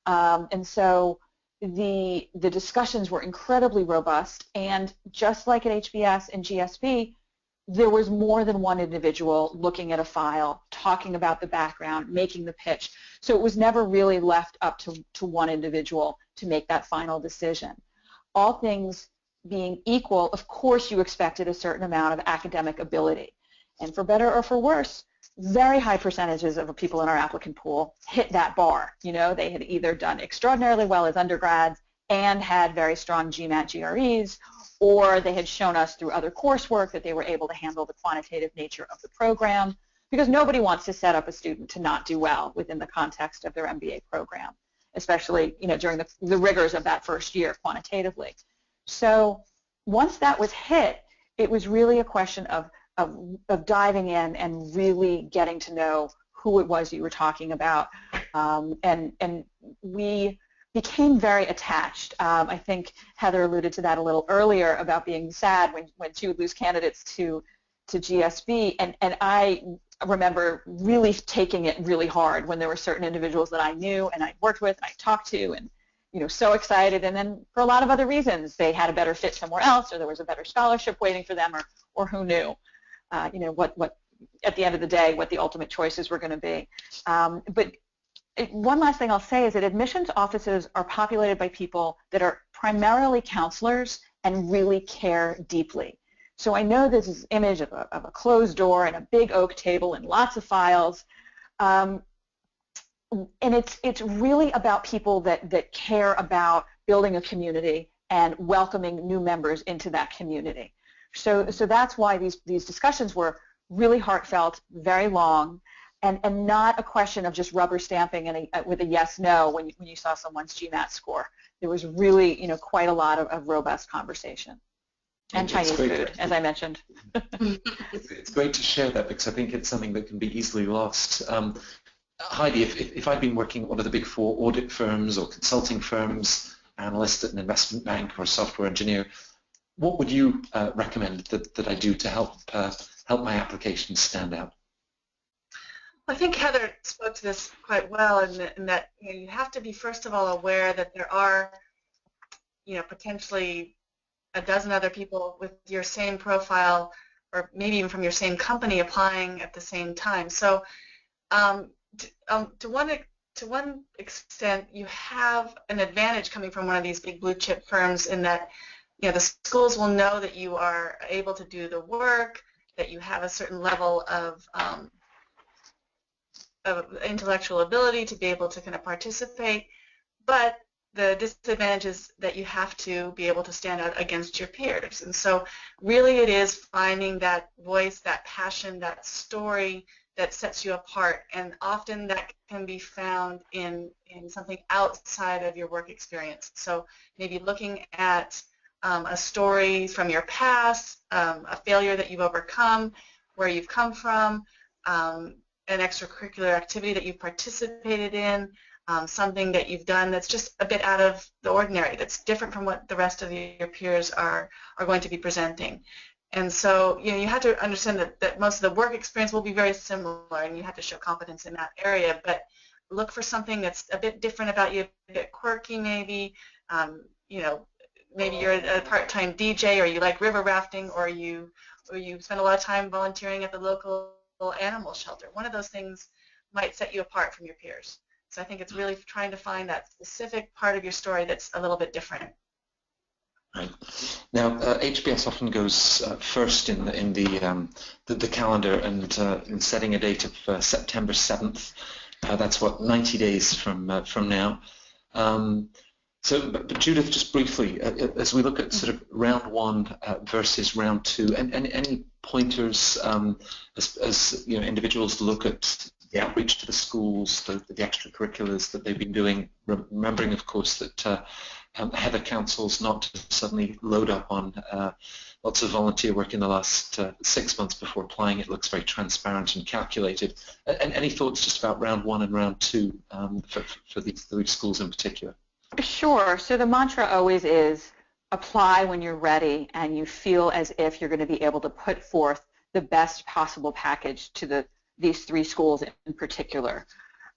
D: And so the discussions were incredibly robust, and just like at HBS and GSB, there was more than one individual looking at a file, talking about the background, making the pitch. So it was never really left up to one individual to make that final decision. All things being equal, of course you expected a certain amount of academic ability. And for better or for worse, very high percentages of the people in our applicant pool hit that bar. You know, they had either done extraordinarily well as undergrads and had very strong GMAT GREs, or they had shown us through other coursework that they were able to handle the quantitative nature of the program, because nobody wants to set up a student to not do well within the context of their MBA program, especially, you know, during the rigors of that first year quantitatively. So once that was hit, it was really a question of diving in and really getting to know who it was you were talking about, and we became very attached. I think Heather alluded to that a little earlier about being sad when she would lose candidates to GSB, and I remember really taking it really hard when there were certain individuals that I knew and I worked with and I talked to, and you know, so excited, and then for a lot of other reasons they had a better fit somewhere else, or there was a better scholarship waiting for them, or who knew, you know, what at the end of the day what the ultimate choices were going to be. But one last thing I'll say is that admissions offices are populated by people that are primarily counselors and really care deeply. So I know there's this image of a closed door and a big oak table and lots of files, and it's really about people that care about building a community and welcoming new members into that community. So that's why these discussions were really heartfelt, very long, and not a question of just rubber stamping with a yes/no when you saw someone's GMAT score. There was really, you know, quite a lot of robust conversation. And Chinese food, as I mentioned.
A: It's great to share that, because I think it's something that can be easily lost. Heidi, if I'd been working at one of the big four audit firms or consulting firms, analyst at an investment bank or a software engineer, what would you recommend that I do to help my application stand out?
B: I think Heather spoke to this quite well, in that you know, you have to be, first of all, aware that there are, you know, potentially a dozen other people with your same profile, or maybe even from your same company, applying at the same time. So to one extent, you have an advantage coming from one of these big blue chip firms, in that, you know, the schools will know that you are able to do the work, that you have a certain level of intellectual ability to be able to kind of participate, but the disadvantage is that you have to be able to stand out against your peers. And so really it is finding that voice, that passion, that story that sets you apart, and often that can be found in something outside of your work experience. So maybe looking at a story from your past, a failure that you've overcome, where you've come from, an extracurricular activity that you've participated in, something that you've done that's just a bit out of the ordinary, that's different from what the rest of your peers are going to be presenting. And so, you know, you have to understand that most of the work experience will be very similar, and you have to show competence in that area, but look for something that's a bit different about you, a bit quirky maybe, you know, maybe you're a part-time DJ, or you like river rafting, or you spend a lot of time volunteering at the local animal shelter. One of those things might set you apart from your peers. So I think it's really trying to find that specific part of your story that's a little bit different.
A: Right. Now, HBS often goes first in the calendar, and in setting a date of September 7th. That's what, 90 days from now. But Judith, just briefly, as we look at sort of round one versus round two, and any pointers as you know, individuals look at the outreach to the schools, the extracurriculars that they've been doing, remembering, of course, that Heather counsels not to suddenly load up on lots of volunteer work in the last 6 months before applying. It looks very transparent and calculated. And any thoughts just about round one and round two for these schools in particular?
D: Sure. So the mantra always is apply when you're ready and you feel as if you're going to be able to put forth the best possible package to these three schools in particular.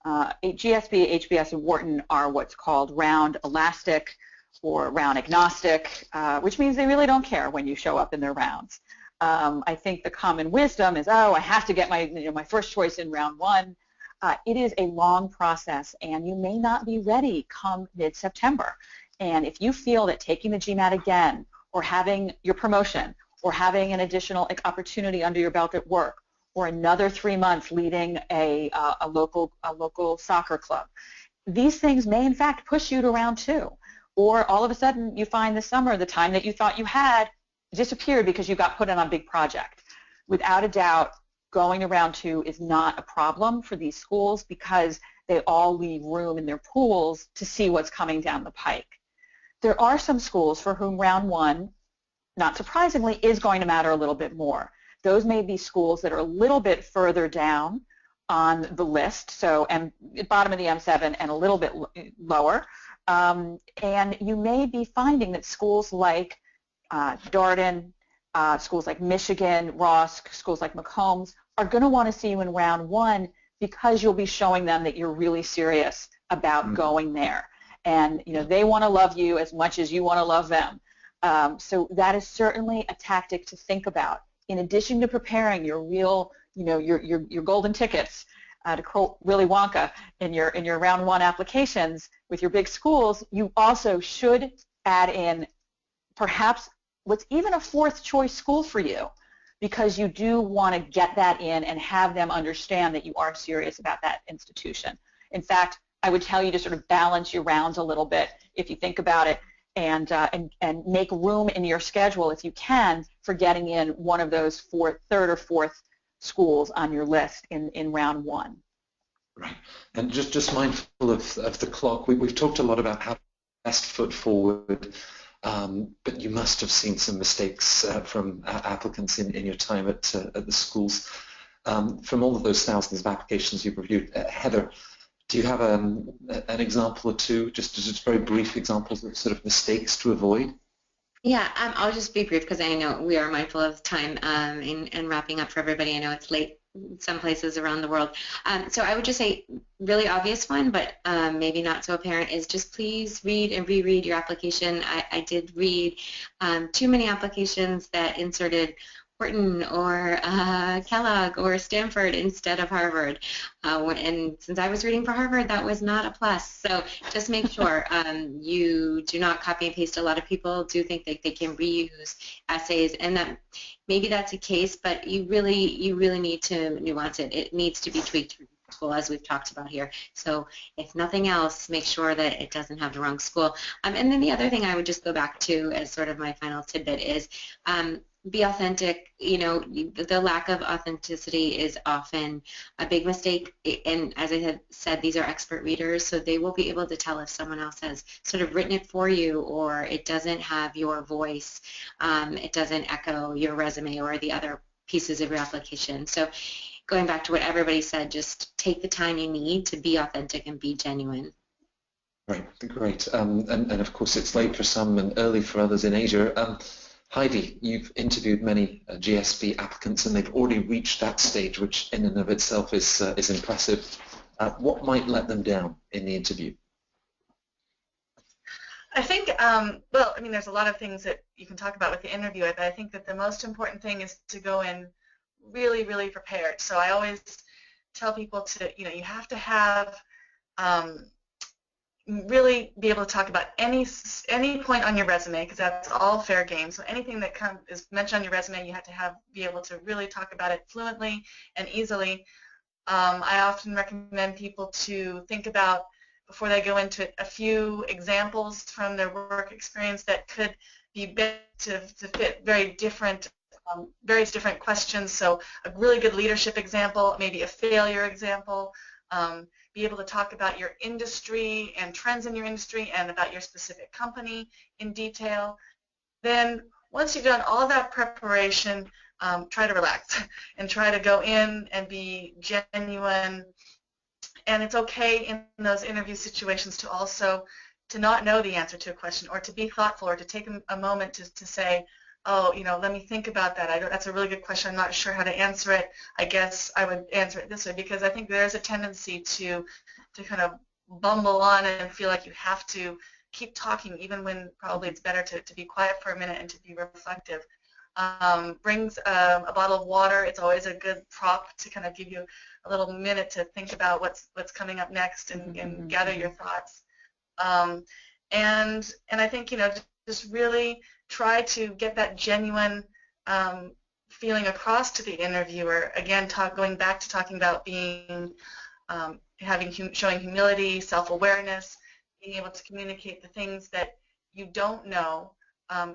D: GSB, HBS, and Wharton are what's called round elastic or round agnostic, which means they really don't care when you show up in their rounds. I think the common wisdom is, oh, I have to get my first choice in round one. It is a long process, and you may not be ready come mid-September. And if you feel that taking the GMAT again, or having your promotion, or having an additional opportunity under your belt at work, or another 3 months leading a local soccer club, these things may in fact push you to round two. Or all of a sudden you find this summer the time that you thought you had disappeared because you got put on a big project. Without a doubt, going to round two is not a problem for these schools because they all leave room in their pools to see what's coming down the pike. There are some schools for whom round one, not surprisingly, is going to matter a little bit more. Those may be schools that are a little bit further down on the list, so bottom of the M7 and a little bit lower. And you may be finding that schools like Darden, schools like Michigan, Ross, schools like McCombs are going to want to see you in round one because you'll be showing them that you're really serious about going there. And they want to love you as much as you want to love them. So that is certainly a tactic to think about. In addition to preparing your real, your golden tickets, to quote Willy Wonka, in your round one applications with your big schools, you also should add in perhaps what's even a fourth choice school for you, because you do want to get that in and have them understand that you are serious about that institution. In fact, I would tell you to sort of balance your rounds a little bit if you think about it, and make room in your schedule if you can for getting in one of those third or fourth schools on your list in round one.
A: Right, and just mindful of the clock. We've talked a lot about how best foot forward, but you must have seen some mistakes from applicants in your time at the schools. From all of those thousands of applications you've reviewed, Heather, do you have an example or two, just very brief examples of sort of mistakes to avoid?
C: Yeah, I'll just be brief because I know we are mindful of time and wrapping up for everybody. I know it's late in some places around the world. So I would just say really obvious one, but maybe not so apparent, is just please read and reread your application. I did read too many applications that inserted Wharton or Kellogg or Stanford instead of Harvard. And since I was reading for Harvard, that was not a plus. So just make sure you do not copy and paste. A lot of people do think that they can reuse essays, and that maybe that's a case, but you really need to nuance it. It needs to be tweaked for school, as we've talked about here. So if nothing else, make sure that it doesn't have the wrong school. And then the other thing I would just go back to as sort of my final tidbit is be authentic. The lack of authenticity is often a big mistake, and as I had said, these are expert readers, so they will be able to tell if someone else has sort of written it for you, or it doesn't have your voice, it doesn't echo your resume or the other pieces of your application. So going back to what everybody said, just take the time you need to be authentic and be genuine.
A: Right, great. And of course it's late for some and early for others in Asia. Heidi, you've interviewed many GSB applicants, and they've already reached that stage, which in and of itself is impressive. What might let them down in the interview?
B: I think, well, I mean, there's a lot of things that you can talk about with the interview, but I think that the most important thing is to go in really, really prepared. So I always tell people to, you have to have really be able to talk about any point on your resume, because that's all fair game. So anything that is mentioned on your resume, you have to be able to really talk about it fluently and easily. I often recommend people to think about, before they go into it, a few examples from their work experience that could be better to fit various different questions. So a really good leadership example, maybe a failure example, be able to talk about your industry and trends in your industry and about your specific company in detail. Then once you've done all that preparation, try to relax and try to go in and be genuine. And it's okay in those interview situations to also not know the answer to a question, or to be thoughtful, or to take a moment to say, oh, let me think about that. That's a really good question. I'm not sure how to answer it. I guess I would answer it this way, because I think there's a tendency to kind of bumble on and feel like you have to keep talking, even when probably it's better to be quiet for a minute and to be reflective. Brings a bottle of water. It's always a good prop to kind of give you a little minute to think about what's coming up next and gather your thoughts. And I think, just really try to get that genuine feeling across to the interviewer. Again, going back to talking about being, showing humility, self-awareness, being able to communicate the things that you don't know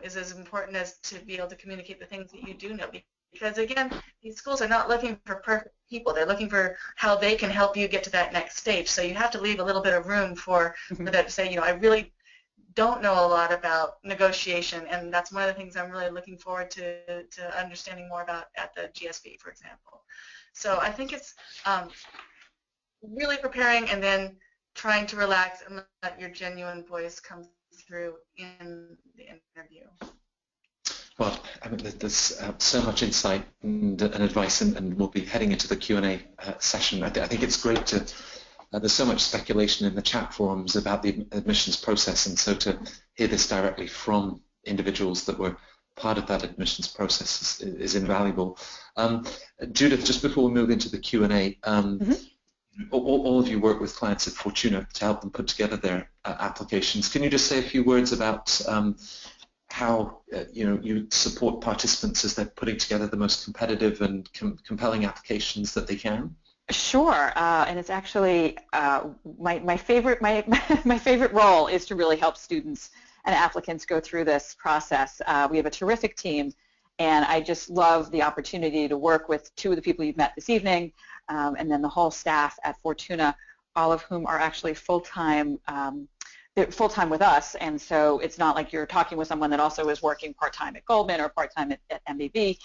B: is as important as to be able to communicate the things that you do know. Because again, these schools are not looking for perfect people. They're looking for how they can help you get to that next stage. So you have to leave a little bit of room for that to say, I really don't know a lot about negotiation, and that's one of the things I'm really looking forward to understanding more about at the GSB, for example. So I think it's really preparing and then trying to relax and let your genuine voice come through in the interview.
A: Well, I mean, there's so much insight and advice, and we'll be heading into the Q&A session. I think it's great to, there's so much speculation in the chat forums about the admissions process, and so to hear this directly from individuals that were part of that admissions process is invaluable. Judith, just before we move into the Q&A, all of you work with clients at Fortuna to help them put together their applications. Can you just say a few words about how you support participants as they're putting together the most competitive and compelling applications that they can?
D: Sure, and it's actually my favorite role is to really help students and applicants go through this process. We have a terrific team, and I just love the opportunity to work with two of the people you've met this evening, and then the whole staff at Fortuna, all of whom are actually full-time. They're full-time with us, and so it's not like you're talking with someone that also is working part-time at Goldman or part-time at MBB.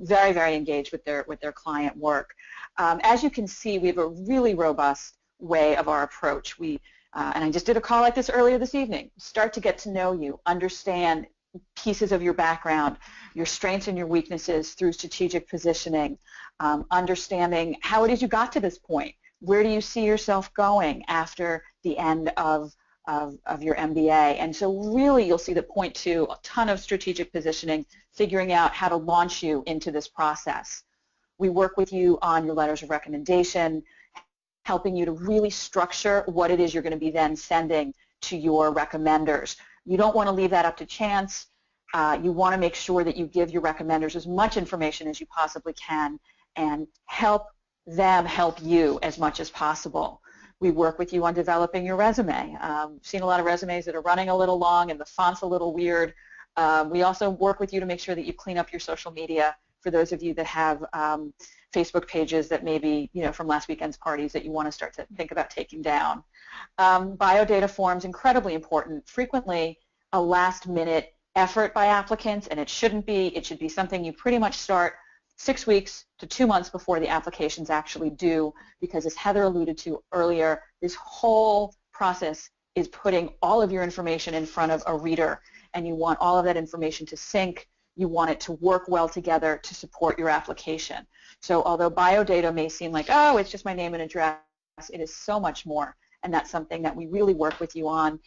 D: Very, very engaged with their client work. As you can see, we have a really robust way of our approach. And I just did a call like this earlier this evening. Start to get to know you, understand pieces of your background, your strengths and your weaknesses through strategic positioning, understanding how it is you got to this point. Where do you see yourself going after the end of your MBA? And so really you'll see the point to a ton of strategic positioning, figuring out how to launch you into this process. We work with you on your letters of recommendation, helping you to really structure what it is you're going to be then sending to your recommenders. You don't want to leave that up to chance. You want to make sure that you give your recommenders as much information as you possibly can and help them help you as much as possible. We work with you on developing your resume. Seen a lot of resumes that are running a little long and the font's a little weird. We also work with you to make sure that you clean up your social media for those of you that have Facebook pages that maybe, from last weekend's parties that you want to start to think about taking down. Biodata forms, incredibly important. Frequently a last-minute effort by applicants, and it shouldn't be. It should be something you pretty much start 6 weeks to 2 months before the application's actually due, because as Heather alluded to earlier, this whole process is putting all of your information in front of a reader, and you want all of that information to sync. You want it to work well together to support your application. So although biodata may seem like, oh, it's just my name and address, it is so much more, and that's something that we really work with you on.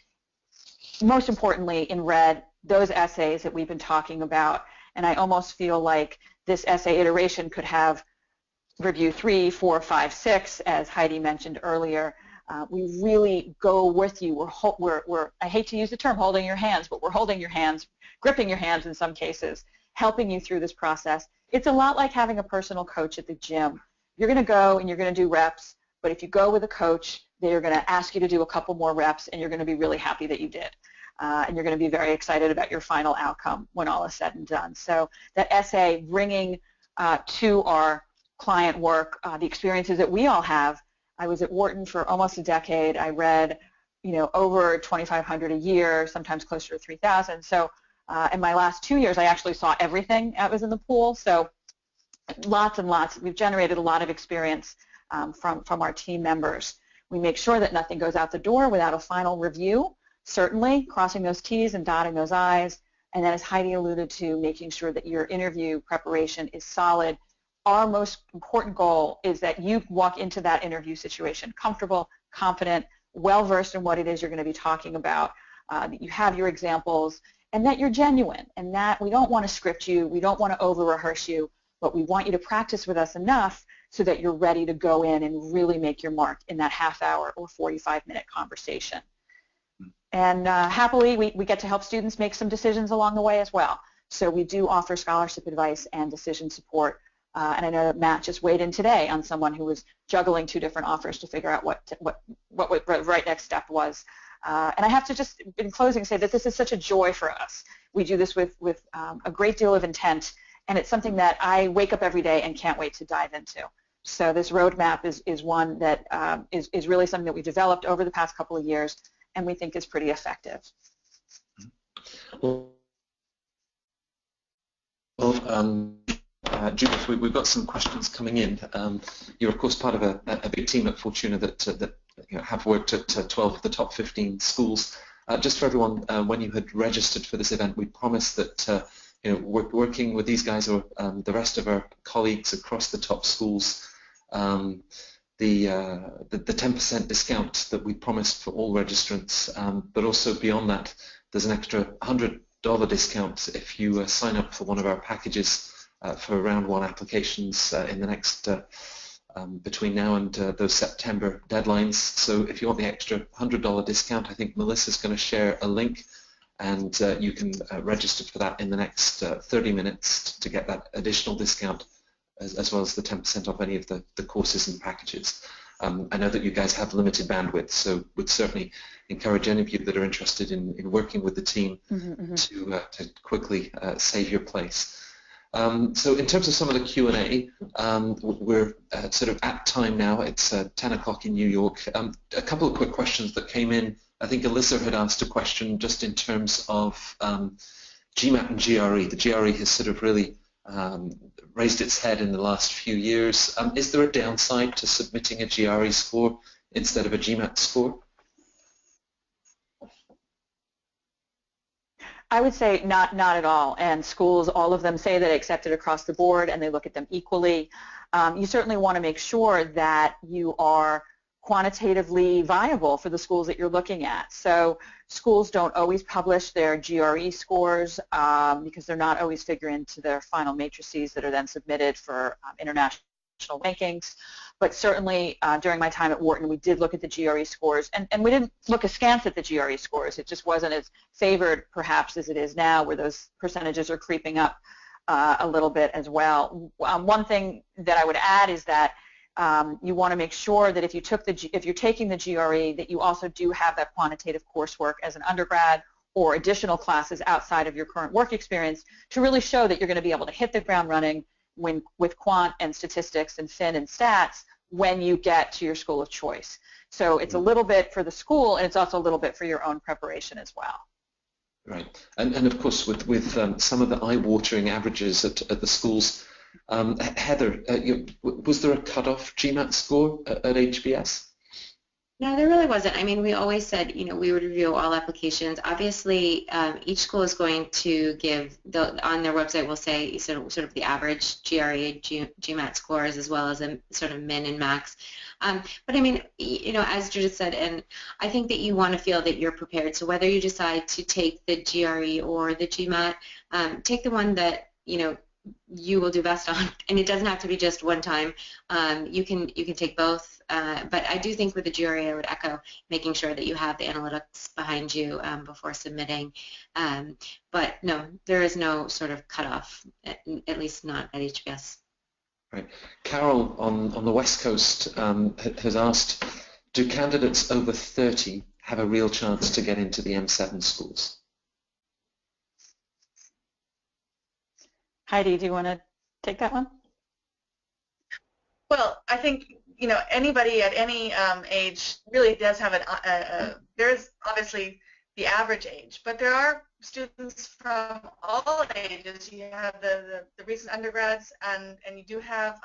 D: most importantly, in red, those essays that we've been talking about, and I almost feel like this essay iteration could have review 3, 4, 5, 6, as Heidi mentioned earlier. We really go with you. We're, I hate to use the term holding your hands, but we're holding your hands, gripping your hands in some cases, helping you through this process. It's a lot like having a personal coach at the gym. You're going to go and you're going to do reps, but if you go with a coach, they're going to ask you to do a couple more reps, and you're going to be really happy that you did. And you're going to be very excited about your final outcome when all is said and done. So that essay, bringing to our client work the experiences that we all have. I was at Wharton for almost a decade. I read, over 2,500 a year, sometimes closer to 3,000. So in my last 2 years, I actually saw everything that was in the pool. So lots and lots. We've generated a lot of experience from our team members. We make sure that nothing goes out the door without a final review, certainly crossing those T's and dotting those I's. And then, as Heidi alluded to, making sure that your interview preparation is solid. Our most important goal is that you walk into that interview situation comfortable, confident, well-versed in what it is you're going to be talking about, that you have your examples, and that you're genuine, and that we don't want to script you, we don't want to over-rehearse you, but we want you to practice with us enough so that you're ready to go in and really make your mark in that half-hour or 45-minute conversation. And happily, we get to help students make some decisions along the way as well. So we do offer scholarship advice and decision support. And I know that Matt just weighed in today on someone who was juggling 2 different offers to figure out what the right next step was. And I have to just, in closing, say that this is such a joy for us. We do this with a great deal of intent, and it's something that I wake up every day and can't wait to dive into. So this roadmap is one that is really something that we developed over the past couple of years, and we think is pretty effective.
A: Judith, we've got some questions coming in. You're of course part of a big team at Fortuna that have worked at 12 of the top 15 schools. Just for everyone, when you had registered for this event, we promised that we're working with these guys or the rest of our colleagues across the top schools. The 10% discount that we promised for all registrants, but also beyond that, there's an extra $100 discount if you sign up for one of our packages for round 1 applications in the next between now and those September deadlines. So if you want the extra $100 discount, I think Melissa's going to share a link, and you can register for that in the next 30 minutes to get that additional discount, as well as the 10% off any of the courses and packages. I know that you guys have limited bandwidth, so would certainly encourage any of you that are interested in working with the team to quickly save your place. So in terms of some of the Q&A, we're sort of at time now. It's 10 o'clock in New York. A couple of quick questions that came in. I think Alyssa had asked a question just in terms of GMAT and GRE. The GRE has sort of really raised its head in the last few years. Is there a downside to submitting a GRE score instead of a GMAT score?
D: I would say not at all, and schools, all of them say that they accept it across the board and they look at them equally. You certainly want to make sure that you are quantitatively viable for the schools that you're looking at. So schools don't always publish their GRE scores because they're not always figured into their final matrices that are then submitted for international rankings. But certainly during my time at Wharton, we did look at the GRE scores, and we didn't look askance at the GRE scores. It just wasn't as favored perhaps as it is now, where those percentages are creeping up a little bit as well. One thing that I would add is that you want to make sure that if you're taking the GRE, that you also do have that quantitative coursework as an undergrad or additional classes outside of your current work experience to really show that you're going to be able to hit the ground running with quant and statistics and fin and stats when you get to your school of choice. So it's a little bit for the school, and it's also a little bit for your own preparation as well.
A: Right, and of course with some of the eye-watering averages at the schools, Heather, was there a cutoff GMAT score at HBS?
C: No, there really wasn't. I mean, we always said, we would review all applications. Obviously, each school is going to give, on their website will say sort of the average GRE, GMAT scores, as well as a sort of min and max. But I mean, as Judith said, and I think that you want to feel that you're prepared. So whether you decide to take the GRE or the GMAT, take the one that, you will do best on, and it doesn't have to be just one time. You can take both, but I do think with the GRE I would echo making sure that you have the analytics behind you before submitting. But no, there is no sort of cutoff, at least not at HBS.
A: Right. Carol on the West Coast has asked, do candidates over 30 have a real chance to get into the M7 schools?
D: Heidi, do you want to take that one?
B: Well, I think anybody at any age really does have there is obviously the average age, but there are students from all ages. You have the recent undergrads, and you do have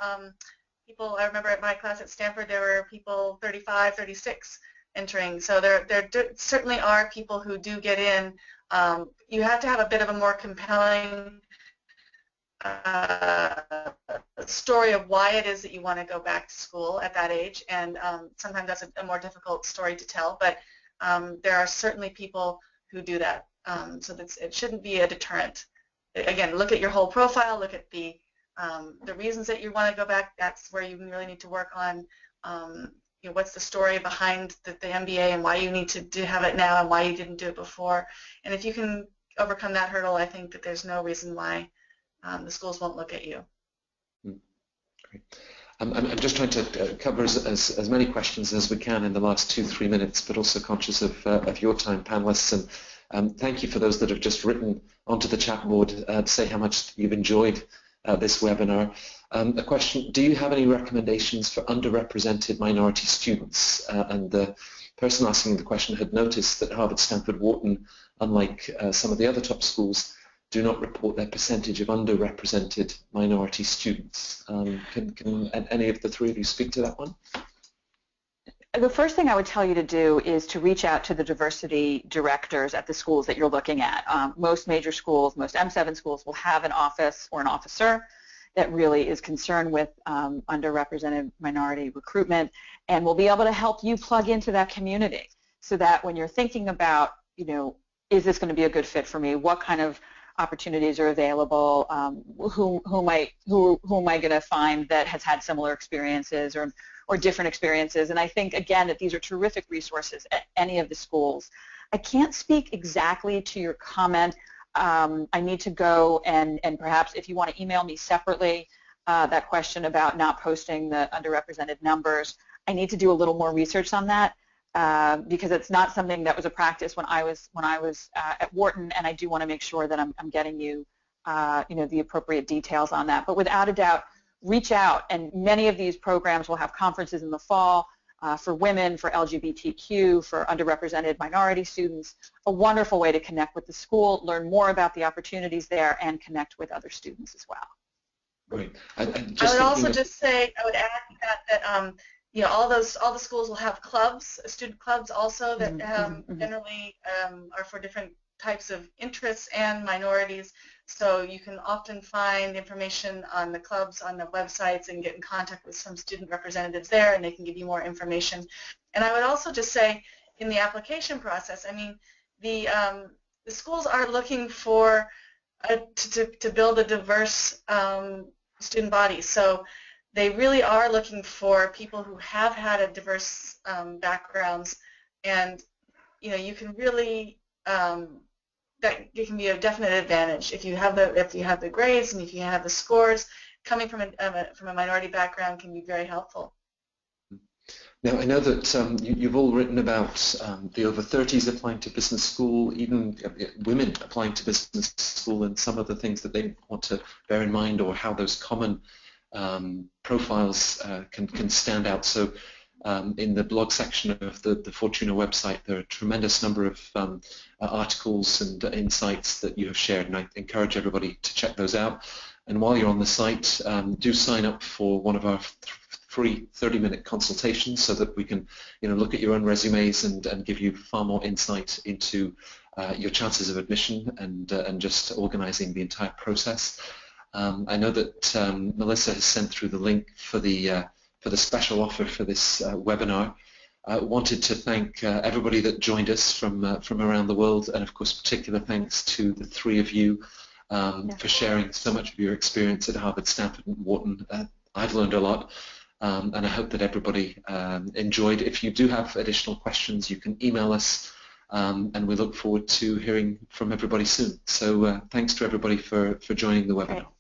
B: people. I remember at my class at Stanford there were people 35, 36 entering. So there certainly are people who do get in. You have to have a bit of a more compelling story of why it is that you want to go back to school at that age, and sometimes that's a more difficult story to tell, but there are certainly people who do that, so it shouldn't be a deterrent. Again, look at your whole profile, look at the reasons that you want to go back. That's where you really need to work on what's the story behind the MBA and why you need to have it now and why you didn't do it before, and if you can overcome that hurdle, I think that there's no reason why the schools won't look at you.
A: Great. I'm just trying to cover as many questions as we can in the last 2-3 minutes, but also conscious of your time, panelists, and thank you for those that have just written onto the chat board to say how much you've enjoyed this webinar. A question, do you have any recommendations for underrepresented minority students? And the person asking the question had noticed that Harvard, Stanford, Wharton, unlike some of the other top schools, do not report their percentage of underrepresented minority students. Can any of the three of you speak to that one?
D: The first thing I would tell you to do is to reach out to the diversity directors at the schools that you're looking at. Most major schools, most M7 schools will have an office or an officer that really is concerned with underrepresented minority recruitment, and will be able to help you plug into that community so that when you're thinking about, is this going to be a good fit for me? What kind of opportunities are available? Who am I going to find that has had similar experiences or different experiences? And I think, again, that these are terrific resources at any of the schools. I can't speak exactly to your comment. I need to go and perhaps if you want to email me separately that question about not posting the underrepresented numbers, I need to do a little more research on that. Because it's not something that was a practice when I was at Wharton, and I do want to make sure that I'm getting you, the appropriate details on that. But without a doubt, reach out, and many of these programs will have conferences in the fall for women, for LGBTQ, for underrepresented minority students. A wonderful way to connect with the school, learn more about the opportunities there, and connect with other students as well.
A: Great.
B: I would also just say, I would add that all the schools will have clubs, student clubs also that generally are for different types of interests and minorities. So you can often find information on the clubs on the websites and get in contact with some student representatives there, and they can give you more information. And I would also just say, in the application process, I mean, the schools are looking for to build a diverse student body. So they really are looking for people who have had a diverse backgrounds, and you can really that it can be a definite advantage if you have the grades and if you have the scores. Coming from a minority background can be very helpful.
A: Now, I know that you've all written about the over 30s applying to business school, even women applying to business school, and some of the things that they want to bear in mind, or how those common profiles can stand out. So in the blog section of the Fortuna website, there are a tremendous number of articles and insights that you have shared, and I encourage everybody to check those out. And while you're on the site, do sign up for one of our free 30-minute consultation so that we can look at your own resumes and give you far more insight into your chances of admission and just organizing the entire process. I know that Melissa has sent through the link for the special offer for this webinar. I wanted to thank everybody that joined us from around the world, and of course particular thanks to the three of you for sharing so much of your experience at Harvard, Stanford and Wharton. I've learned a lot, and I hope that everybody enjoyed. If you do have additional questions, you can email us, and we look forward to hearing from everybody soon. So thanks to everybody for joining the webinar.
D: Great.